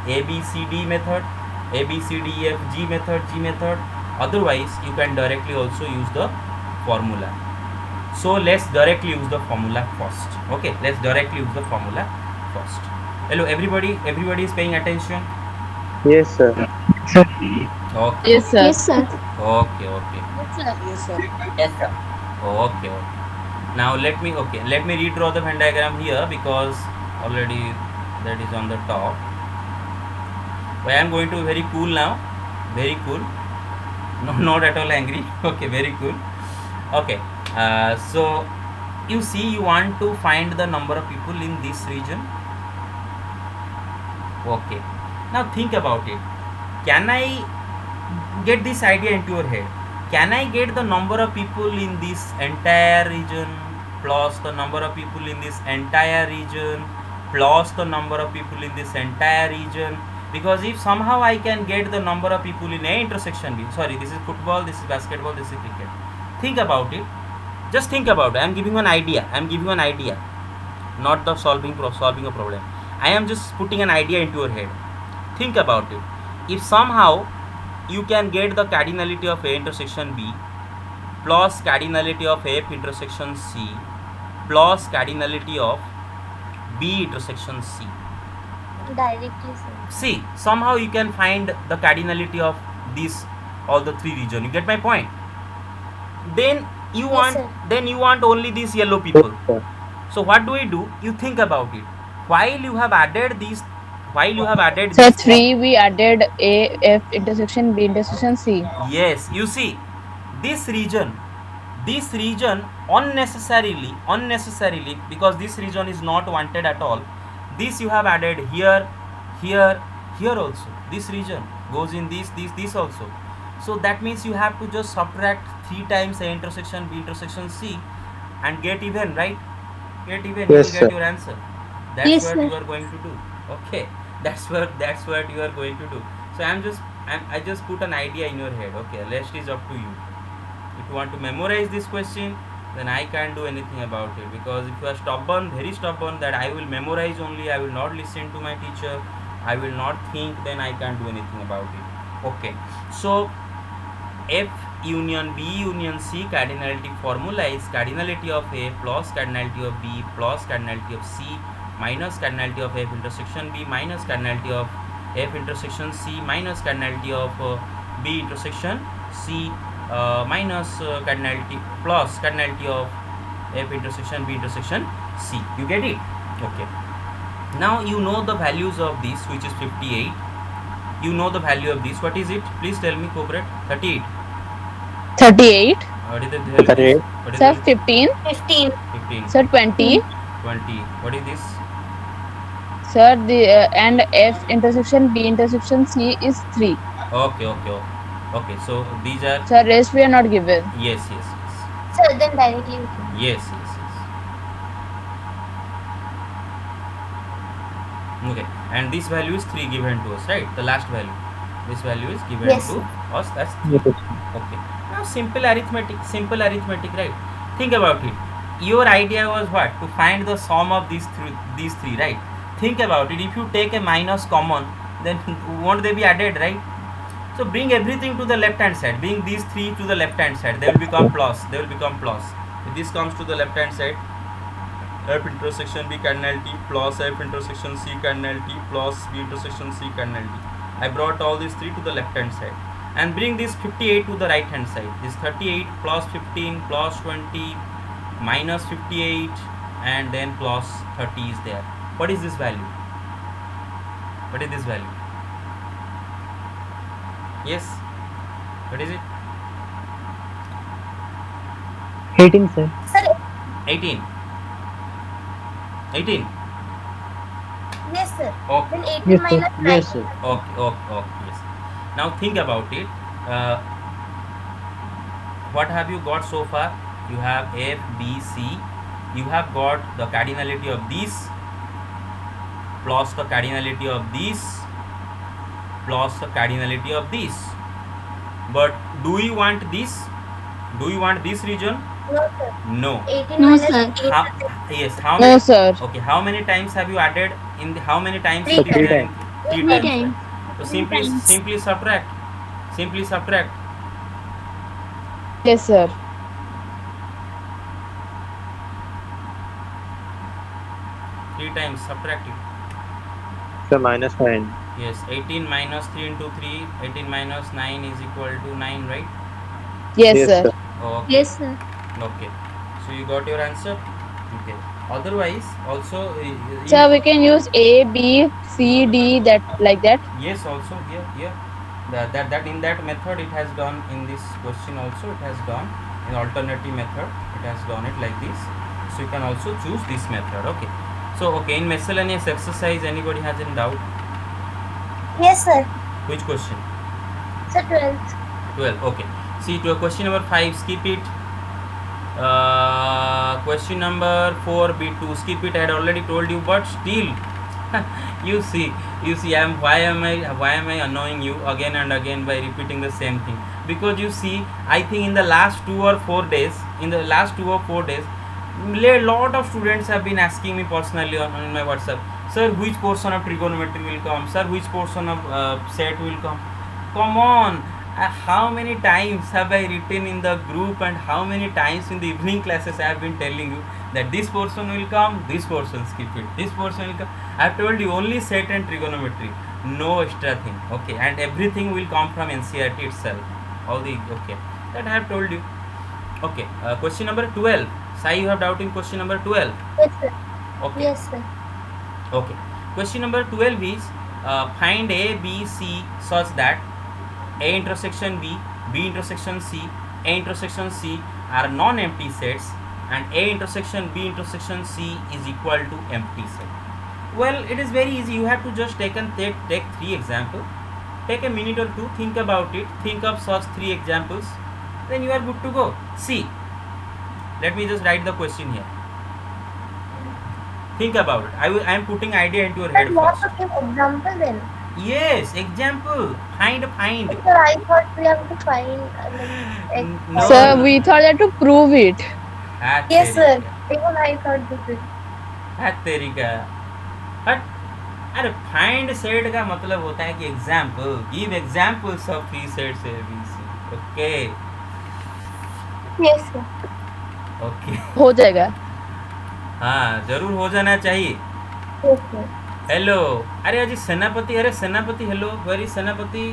ABCD method, ABCDEFG method, G method. Otherwise you can directly also use the formula. So let's directly use the formula first. Okay, let's directly use the formula first. Hello everybody is paying attention? Yes, sir. Okay. Yes, sir. Yes, sir. Okay. Yes, sir. Okay. Now let me redraw the Venn diagram here because already that is on the top. Why I am going to be very cool now. Very cool. No, not at all angry. Okay, very cool. Okay. So you see, you want to find the number of people in this region. Okay. Now think about it. Can I get this idea into your head? Can I get the number of people in this entire region plus the number of people in this entire region plus the number of people in this entire region? Because if somehow I can get the number of people in A intersection B, sorry, this is football, this is basketball, this is cricket. Think about it. Just think about it. I am giving you an idea. Not the solving a problem. I am just putting an idea into your head. Think about it. If somehow you can get the cardinality of A intersection B plus cardinality of F intersection C plus cardinality of B intersection C. Directly, sir. See, somehow you can find the cardinality of these all the three regions. You get my point? Then you Yes, sir. want only these yellow people. Yes, sir. So what do? You think about it. While you have added Sir, 3 we added A, F intersection, B intersection, C. Yes, you see, this region unnecessarily, because this region is not wanted at all. This you have added here also. This region goes in this also. So that means you have to just subtract 3 times A intersection B intersection C and get even, right? Get even, you will Yes, get sir. your answer. That's Yes, what sir. you are going to do. Okay, that's what you are going to do. So I just put an idea in your head. Okay, rest is up to you. If you want to memorize this question, then I can't do anything about it, because if you are stubborn, very stubborn, that I will memorize only, I will not listen to my teacher, I will not think, then I can't do anything about it. Okay, so F union B union C cardinality formula is cardinality of A plus cardinality of B plus cardinality of C minus cardinality of F intersection B minus cardinality of F intersection C minus cardinality of B intersection C minus cardinality plus cardinality of F intersection B intersection C. You get it? Okay. Now you know the values of this, which is 58. You know the value of this. What is it? Please tell me, Cobret. 38. 38. What is the value? 38. What is Sir, the 15. 15. 15? Sir, 20. 20. What is this? Sir, the and F intersection B intersection C is 3. Okay, okay, okay. Okay, so these are Sir, rest we are not given. yes, yes, yes, So then directly we can. yes, yes, yes. Okay, and this value is 3 given to us, right? The last value. This value is given Yes, to sir. us as Yes, 3. sir. Okay. Now simple arithmetic, right? Think about it. Your idea was what? To find the sum of these three, right? Think about it. If you take a minus common, then won't they be added, right? So bring everything to the left hand side. Bring these three to the left hand side. They will become plus. They will become plus. If this comes to the left hand side, F intersection B cardinal T plus F intersection C cardinal T plus B intersection C cardinal T. I brought all these three to the left hand side and bring this 58 to the right hand side. This 38 plus 15 plus 20 minus 58 and then plus 30 is there. What is this value? What is this value? Yes. What is it? 18, sir. Sir, 18. 18. yes, sir. Okay. Then 18 Yes, sir. minus 9. Yes, sir. Okay, okay, okay, yes. Now think about it. What have you got so far? You have F, B, C. You have got the cardinality of these plus the cardinality of these plus the cardinality of these. But do you want this? Do you want this region? No, sir. No. 18 No, minus sir. 8. How, yes. How No, many? sir. Okay. How many times have you added in the? How many times? Three it is there in- times. Three Three times. times. So Three times. simply subtract. Simply subtract. Yes, sir. Three times subtract it. Sir, minus 9. Yes, 18 minus 3 into 3, 18 minus 9 is equal to 9, right? Yes, Yes, sir. sir. Okay. Yes, sir. Okay. So you got your answer? Okay. Otherwise, also, Sir, we can use A, B, C, D, that like that. yes, also here, here. That in that method it has done in this question also it has done in alternative method it has done it like this. So you can also choose this method. Okay. So okay, in miscellaneous exercise, anybody has any doubt? Yes, sir. Which question? Sir, 12th. 12. Okay. See, to question number 5, skip it. Question number 4, B2, skip it. I had already told you, but still, you see, why am I annoying you again and again by repeating the same thing? Because you see, I think in the last 2 or 4 days, a lot of students have been asking me personally on my WhatsApp, sir, which portion of trigonometry will come? Sir, which portion of set will come? Come on. How many times have I written in the group and how many times in the evening classes I have been telling you that this portion will come, this portion skip it, this portion will come. I have told you only set and trigonometry, no extra thing. Okay, and everything will come from NCERT itself. All the okay, that I have told you. Okay, question number 12. Sai, you have doubt in question number 12. Yes, sir. Okay. Yes, sir. Okay. Question number 12 is find A, B, C such that A intersection B, B intersection C, A intersection C are non-empty sets and A intersection B intersection C is equal to empty set. Well, it is very easy. You have to just take 3 examples. Take a minute or two, think about it, think of such 3 examples, then you are good to go. See, let me just write the question here. Think about it. I am putting idea into your Sir, head you have first. to give example then. Yes, example. Find. Sir, I thought we have to find No. Sir, we thought that to prove it. Hat Yes, sir. terika. Even I thought this is. Hat terika. But अरे find set का मतलब होता है कि example, give examples of free sets A B C. Okay Yes, sir. Okay. हो जाएगा. हाँ, जरूर हो जाना चाहिए. Yes, sir. हेलो. अरे अजी सेनापति. अरे Senapati, hello. Where is Senapati?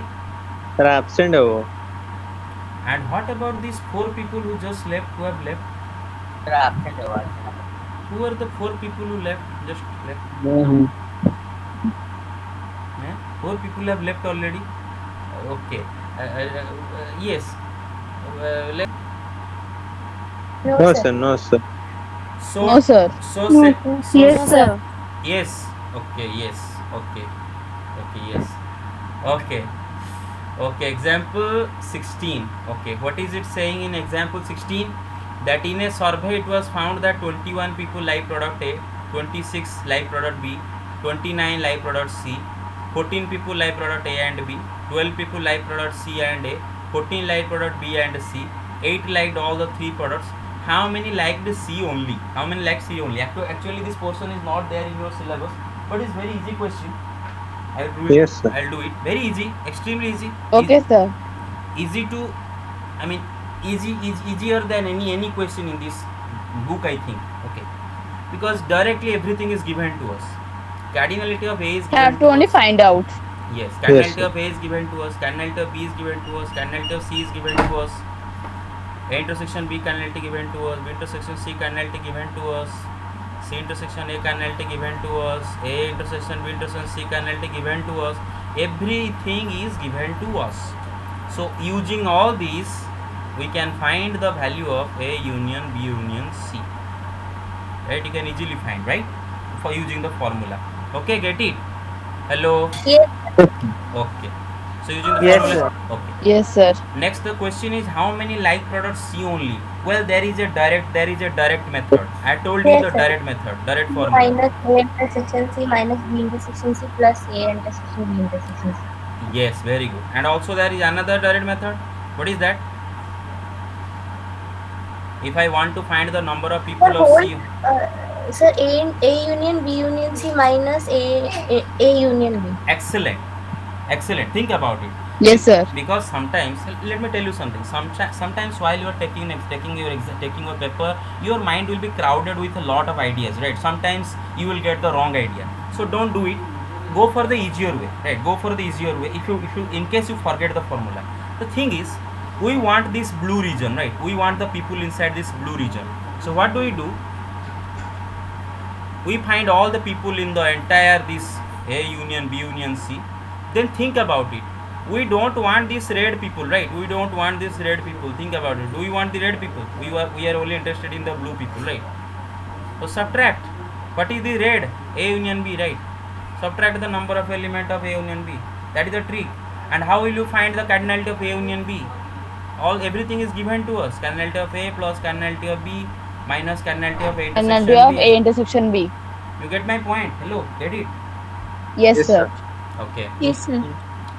Sir, absent है वो. And what about these 4 people who just left, who have left? Sir, absent है वो. Who are the 4 people who left? Just left. Hmm. 4 people have left already. Okay. Yes. No, No, sir. sir. No, sir. So, No, sir. so, No, say, sir. so Yes, sir. yes. Okay, yes. Okay. Okay, yes. Okay. Okay, example 16. Okay, what is it saying in example 16? That in a survey it was found that 21 people like product A, 26 like product B, 29 like product C, 14 people like product A and B, 12 people like product C and A, 14 like product B and C, 8 liked all the 3 products. How many liked C only? How many liked C only? Actually this portion is not there in your syllabus, but it's very easy question. I'll do it. Yes, sir. I'll do it. Very easy, extremely easy. Okay, sir. Easy to, I mean, easier than any question in this book, I think. Okay, because directly everything is given to us. Cardinality of A is given Have to only us. find out. Yes, cardinality sir. of A is given to us. Cardinality of B is given to us. Cardinality of C is given to us. A intersection B cardinality given to us. B intersection C cardinality given to us. C intersection A cardinality given to us. A intersection B intersection C cardinality given to us. Everything is given to us. So using all these, we can find the value of A union B union C. Right? You can easily find, right? For using the formula. Okay, get it? Hello. Yes. Okay. So using the Yes, formula. Okay. Yes, sir. Next, the question is how many like products C only? Well, there is a direct method. I told you Yes, the sir. direct method, direct C formula. minus A intersection C minus B intersection C plus A intersection B intersection C. Yes, very good. And also there is another direct method. What is that? If I want to find the number of people Sir, of whole, C, sir, A union B union C minus A union B. excellent, excellent. Think about it. Yes, sir. Because sometimes, let me tell you something. Sometimes while you are taking your paper, your mind will be crowded with a lot of ideas, right? Sometimes you will get the wrong idea. So don't do it. Go for the easier way, right? Go for the easier way. If you in case you forget the formula, the thing is, we want this blue region, right? We want the people inside this blue region. So what do? We find all the people in the entire this A union B union C. Then think about it. We don't want these red people, right? We don't want these red people. Think about it. Do we want the red people? We are only interested in the blue people, right? So subtract. What is the red? A union B, right? Subtract the number of element of A union B. That is the trick. And how will you find the cardinality of A union B? Everything is given to us. Cardinality of A plus cardinality of B minus cardinality of A And intersection the of B. A intersection B. You get my point? Hello, get it? Yes, Yes, sir. Okay. Yes, sir.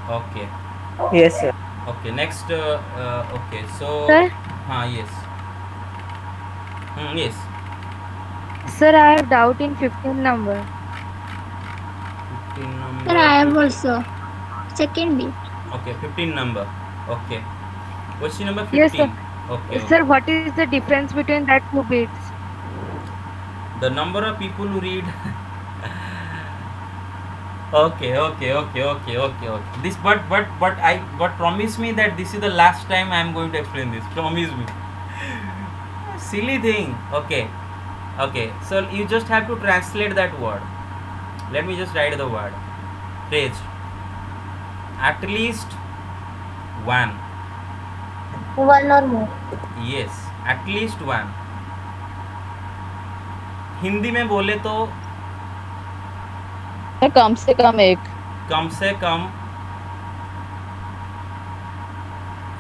Okay. Yes, sir. Okay. Next. Okay. So. Sir? Yes. Yes. Sir, I have doubt in 15 number. 15 number. Sir, I have also. Second B. Okay. 15 number. Okay. Question number 15. Yes, sir. Okay. Sir, what is the difference between that two bits? The number of people who read. Okay. This, but promise me that this is the last time I am going to explain this. Promise me. Silly thing. Okay. So you just have to translate that word. Let me just write the word. Phrase. At least one. One or more. Yes. At least one. Hindi में बोले तो कम से कम एक. कम से कम.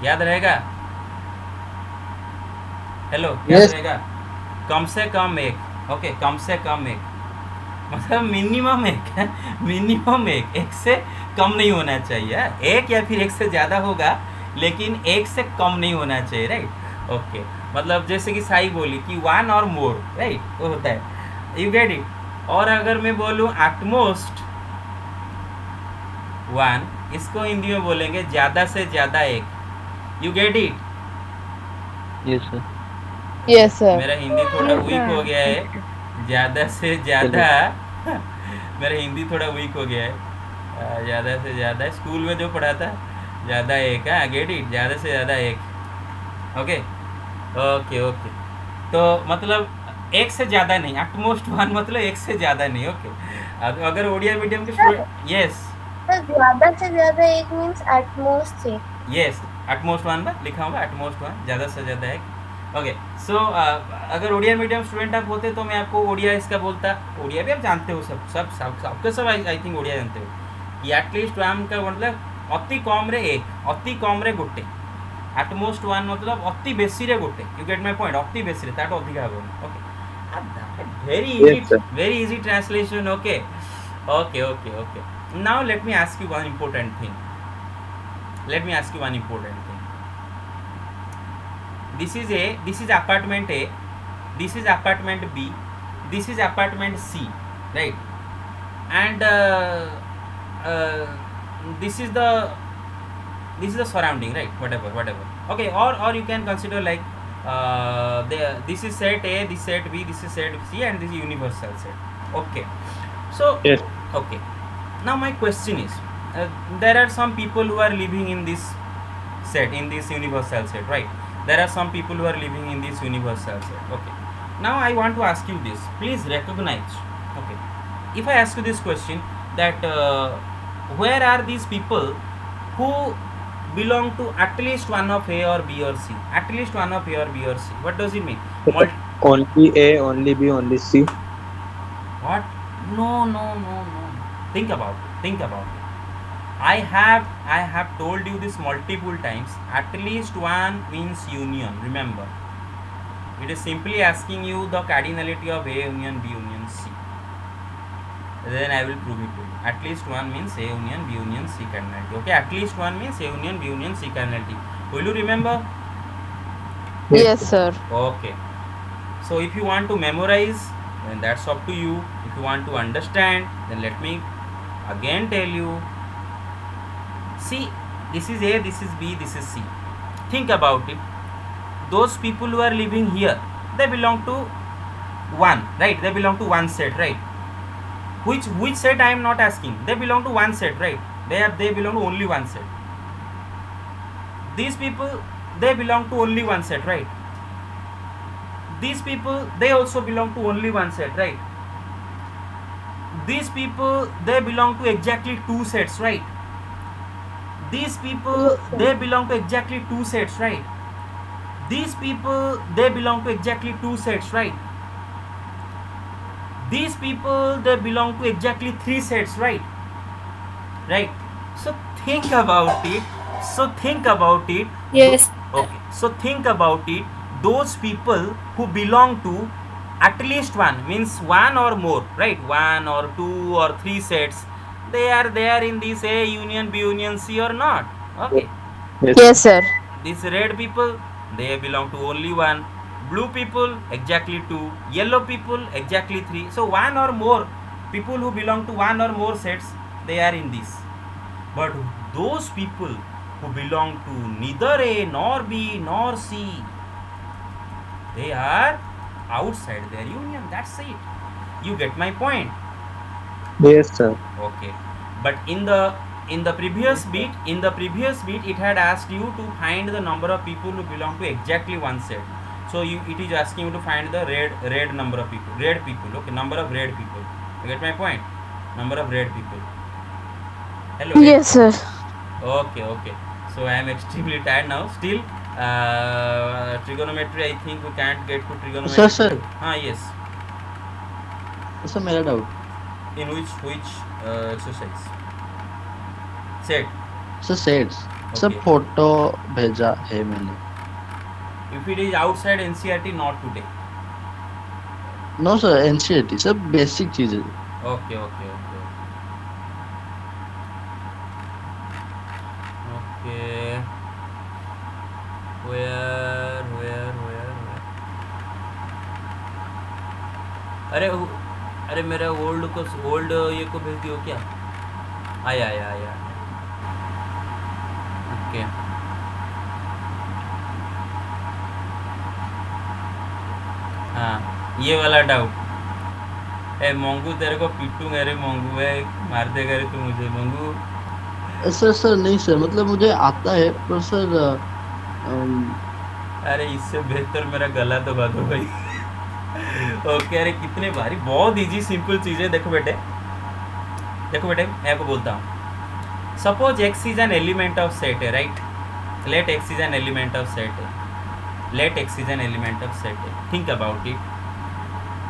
याद रहेगा? Hello, याद रहेगा? कम से कम एक. ओके, कम से कम एक मतलब मिनिमम एक है. मिनिमम एक से कम नहीं होना चाहिए. एक या फिर एक से ज़्यादा होगा लेकिन एक से कम नहीं होना चाहिए, राइट? ओके, मतलब जैसे कि साई बोली कि वन और मोर, राइट? वो होता है. You get it? और अगर मैं बोलूँ एटमोस्ट वन, इसको हिंदी में बोलेंगे ज़्यादा से ज़्यादा एक. You get it? Yes sir. Yes, sir. मेरा हिंदी थोड़ा वीक हो गया है. ज़्यादा से ज़्यादा मेरा हिंदी थोड़ा वीक हो गया है. ज़्यादा से ज़्यादा स्कूल में जो पढ़ा था, ज़्यादा एक. Get it? ज़्यादा से ज़्यादा एक. ओके. तो मतलब एक से ज़्यादा नहीं. एटमोस्ट वन मतलब एक से ज़्यादा नहीं. ओके. अगर ओडिया मीडियम के स्टूडेंट. यस. ज़्यादा से ज़्यादा एक मीन्स एटमोस्ट एक. यस. एटमोस्ट वन में लिखा होगा, एटमोस्ट वन, ज़्यादा से ज़्यादा है। ओके सो अगर ओडिया मीडियम स्टूडेंट आप होते तो मैं आपको ओडिया इसका बोलता, ओडिया भी आप जानते हो, सब आई थिंक ओडिया जानते हो कि एटलिस्ट वन का मतलब अति कम रे एक, अति कम रे गोटे, एटमोस्ट वन मतलब अति बेसी रे गोटे, यू गेट माय पॉइंट, अति बेसी रे ताटो अधिका हो। Okay very easy translation. Okay. Now let me ask you one important thing. This is apartment A, this is apartment B, this is apartment C, right? And this is the surrounding, right? Whatever. Okay, or you can consider like this is set A, this set B, this is set C, and this is universal set. Okay, so Yes. okay, now my question is, there are some people who are living in this set, in this universal set, right? There are some people who are living in this universal set. Okay, now I want to ask you this, please recognize. Okay, if I ask you this question that where are these people who belong to at least one of A or B or C, at least one of A or B or C, what does it mean? Only A, only B, only C. What? No. Think about it. I have told you this multiple times. At least one means union. Remember, it is simply asking you the cardinality of A union B union C. Then I will prove it to you. At least one means A union B union C cardinality. Okay, at least one means A union B union C cardinality. Will you remember? Yes, sir. Okay. So if you want to memorize, then that's up to you. If you want to understand, then let me again tell you. See, this is A, this is B, this is C. Think about it. Those people who are living here, they belong to one, right? They belong to one set, right? Which set I am not asking. They belong to one set, right? They belong to only one set. These people, they belong to only one set, right? These people, they also belong to only one set, right? These people, they belong to exactly two sets, right? These people, they belong to exactly two sets, right? These people, they belong to exactly two sets, right? These people, they belong to exactly three sets, right? Right? So think about it. Yes. Okay. So think about it. Those people who belong to at least one, means one or more, right? One or two or three sets, they are there in this A union B union C or not? Okay. Yes, sir. These red people, they belong to only one. Blue people, exactly two. Yellow people, exactly three. So one or more people who belong to one or more sets, they are in this. But those people who belong to neither A nor B nor C, they are outside their union. That's it. You get my point? Yes, sir. Okay. But in the previous bit, it had asked you to find the number of people who belong to exactly one set. So it is asking you to find the red number of people, red people. Okay, number of red people. You get my point? Number of red people. Hello. Yes, sir. Okay. So I am extremely tired now. Still, trigonometry. I think we can't get to trigonometry. Sir. Yes. Sir मेरा doubt, In which exercise? Set. Sir sets, sir Okay. Photo भेजा है मैंने. If it is outside NCERT, not today. No sir, NCERT sir, basic चीजें. Okay. Where? अरे मेरा old ये को भेज दियो क्या? आया. ओके. हाँ, ये वाला डाउट. ए मंगू, तेरे को पीटूंगा रे मंगू. मार देगा रे तू मुझे मंगू. सर नहीं सर, मतलब मुझे आता है पर सर अरे इससे बेहतर मेरा गला दबा दो भाई. ओके. अरे कितने भारी, बहुत इजी सिंपल चीज़ है. देखो बेटे, मैं आपको बोलता हूँ. Suppose x is an element of set है, right? let X is an element of set A. Let X is an element of set A. Think about it.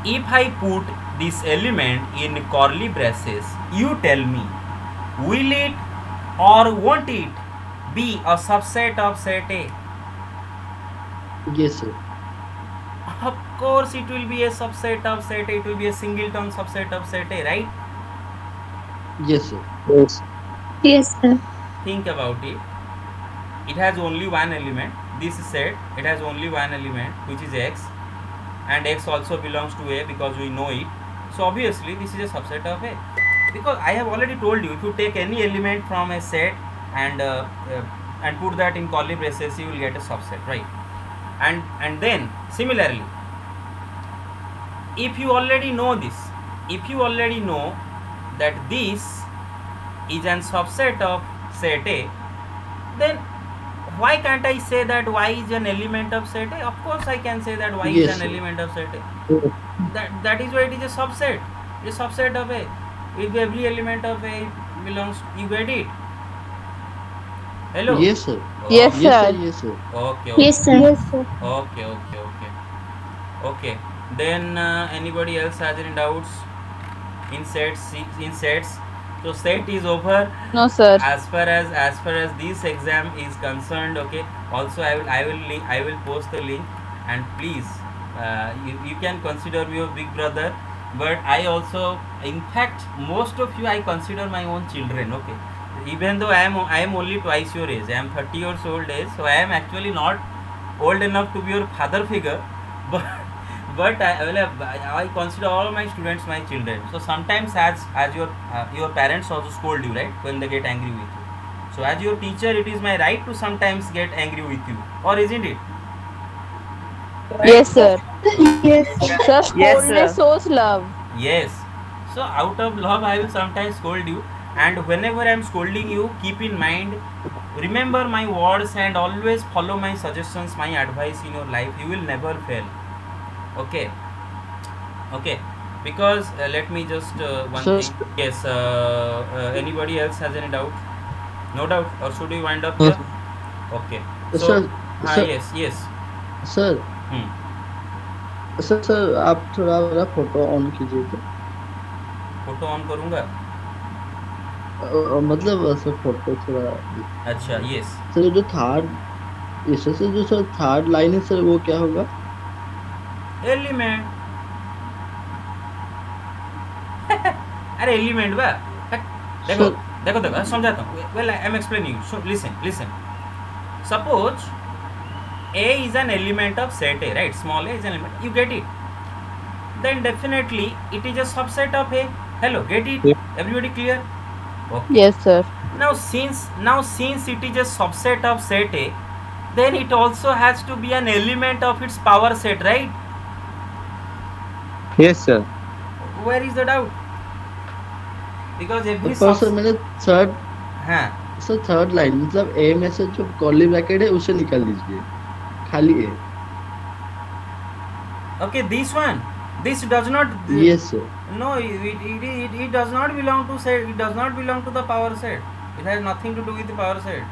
If I put this element in curly braces, you tell me, will it or won't it be a subset of set A? Yes, sir. Of course it will be a subset of set A. It will be a singleton subset of set A, right? Yes, sir. Yes. Yes, sir. Think about it. It has only one element. This set, it has only one element, which is X, and X also belongs to A because we know it. So obviously this is a subset of A, because I have already told you, if you take any element from a set and put that in curly braces, you will get a subset, right? And then similarly, if you already know this, if you already know that this is an subset of set A, then why can't I say that Y is an element of set A? Of course I can say that Y is Yes, an sir. element of set A. That is why it is a subset. It is a subset of A. If every element of A belongs, you get it? Hello? Yes, sir. Yes, Okay. Yes, sir. sir. Yes, sir. Okay. Yes, sir. Yes, sir. Okay. Then anybody else has any doubts in sets? In sets, so set is over. No, sir. As far as this exam is concerned, okay. Also, I will post the link, and please, you can consider me your big brother, but I also, in fact, most of you I consider my own children, okay. Even though I am only twice your age, I am 30 years old age, so I am actually not old enough to be your father figure, but I consider all my students my children. So sometimes as your parents also scold you, right, when they get angry with you. So as your teacher, it is my right to sometimes get angry with you, or isn't it? Yes, sir. Yes, Sir, coldness shows love. Yes. So out of love, I will sometimes scold you, and whenever I am scolding you, keep in mind, remember my words, and always follow my suggestions, my advice in your life. You will never fail. Okay. Because let me just one Sir. thing. Yes. Anybody else has any doubt? No doubt, or should we wind up Yes. here? Okay. So Sir, sir. yes. Sir Hmm. Sir आप थोड़ा मेरा photo on कीजिए तो photo on करूंगा. मतलब sir photo थोड़ा अच्छा. Yes. Sir जो थर्ड इससे से जो सर थर्ड लाइन है सर वो क्या होगा एलिमेंट. अरे एलिमेंट बा. देखो सर देखो समझाता हूँ. Well I am explaining. So listen. Suppose A is an element of set A, right? Small a is an element. You get it? Then definitely it is a subset of A. Hello, get it? Yeah. Everybody clear? Okay. Yes, sir. Now since it is a subset of set A, then it also has to be an element of its power set, right? Yes, sir. Where is the doubt? Because every पर sir मैंने third हाँ. Sir third line मतलब ए में से जो curly bracket है उसे निकाल दीजिए खाली ए Okay, this one. This does not. Yes sir No, it does not belong to set. It does not belong to the power set. It has nothing to do with the power set.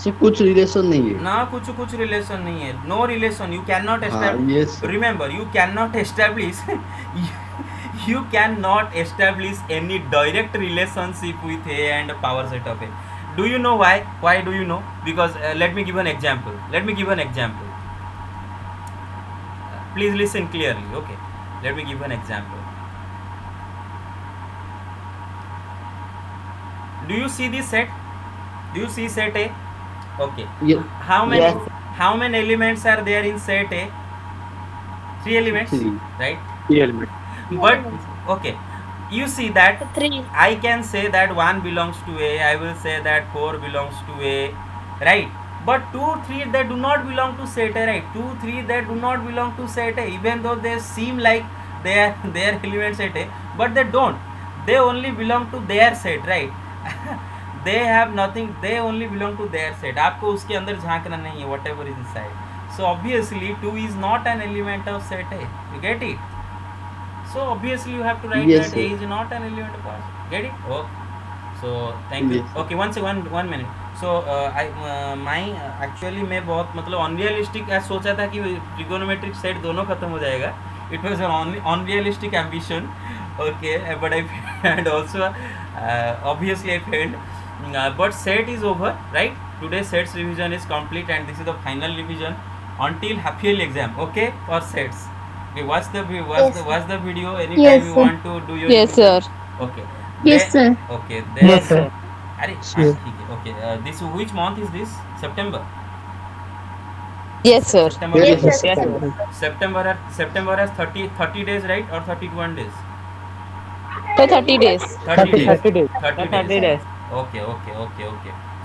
Sir कुछ relation नहीं है ना कुछ relation नहीं है. No relation. You cannot हाँ establish. Yes Remember, you cannot establish. you cannot establish any direct relationship with A and power set of A. Do you know why? Why do you know? Because let me give an example. Please listen clearly. Okay. Let me give an example. Do you see this set? Do you see set A? Okay. ये How many Yes. how many elements are there in set A? 3 elements, Three. right? Element. But okay, you see that 3. I can say that 1 belongs to A, I will say that 4 belongs to A, right? But 2, 3 they do not belong to set A, right? 2, 3 they do not belong to set A, even though they seem like they are elements set A, but they don't. They only belong to their set, right? they have nothing, they only belong to their set. आपको उसके अंदर झांकना नहीं है, whatever is inside. So obviously 2 is not an element of set A. You get it? So obviously you have to write Yes, that A sir. is not an element of power set. Get it? Okay. So thank you. Yes. Okay, one minute. So actually मैं बहुत मतलब unrealistic सोचा था कि trigonometric set दोनों खत्म हो जाएगा. It was an unrealistic ambition. Okay, but I and also obviously I failed. But set is over, right? Today sets revision is complete and this is the final revision until half yearly exam. Okay, for sets. Okay, watch the video anytime Yes, you sir. want to do your Yes, revision. sir. Okay. Yes, sir. Okay. Then, Yes, sir. अरे Sure. ठीक है. Okay. This which month is this? September. Yes, sir. September. Yes, Yes, sir. September. September has 30 days, right? Or 31 days? So 30 days. 30 days. 30 days. 30 days. Okay.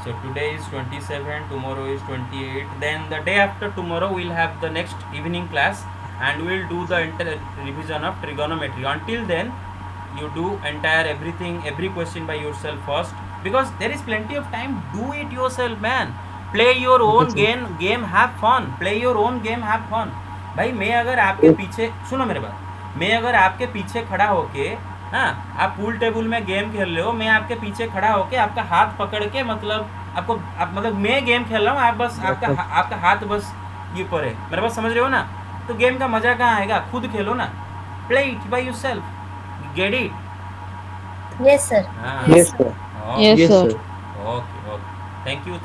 So today is 27, tomorrow is 28. Then the day after tomorrow we'll have the next evening class and we'll do the entire revision of trigonometry. Until then, you do entire everything, every question by yourself first because there is plenty of time. Do it yourself, man. Play your own game, have fun. Play your own game, have fun. भाई मैं अगर आपके पीछे सुनो मेरे बात, मैं अगर आपके पीछे खड़ा होके, हाँ, आप पूल टेबल में गेम खेल रहे हो, मैं आपके पीछे खड़ा होके आपका हाथ पकड़ के मतलब आपको मतलब मैं गेम खेल रहा हूँ, आप बस आपका हाथ बस ये पर है, मेरे बात समझ रहे हो ना? तो गेम का मजा कहाँ आएगा? खुद खेलो ना. Play it by yourself. Get it? Yes, sir. हाँ. Yes, sir. Okay. Yes, Yes, sir. sir. Okay. Thank you.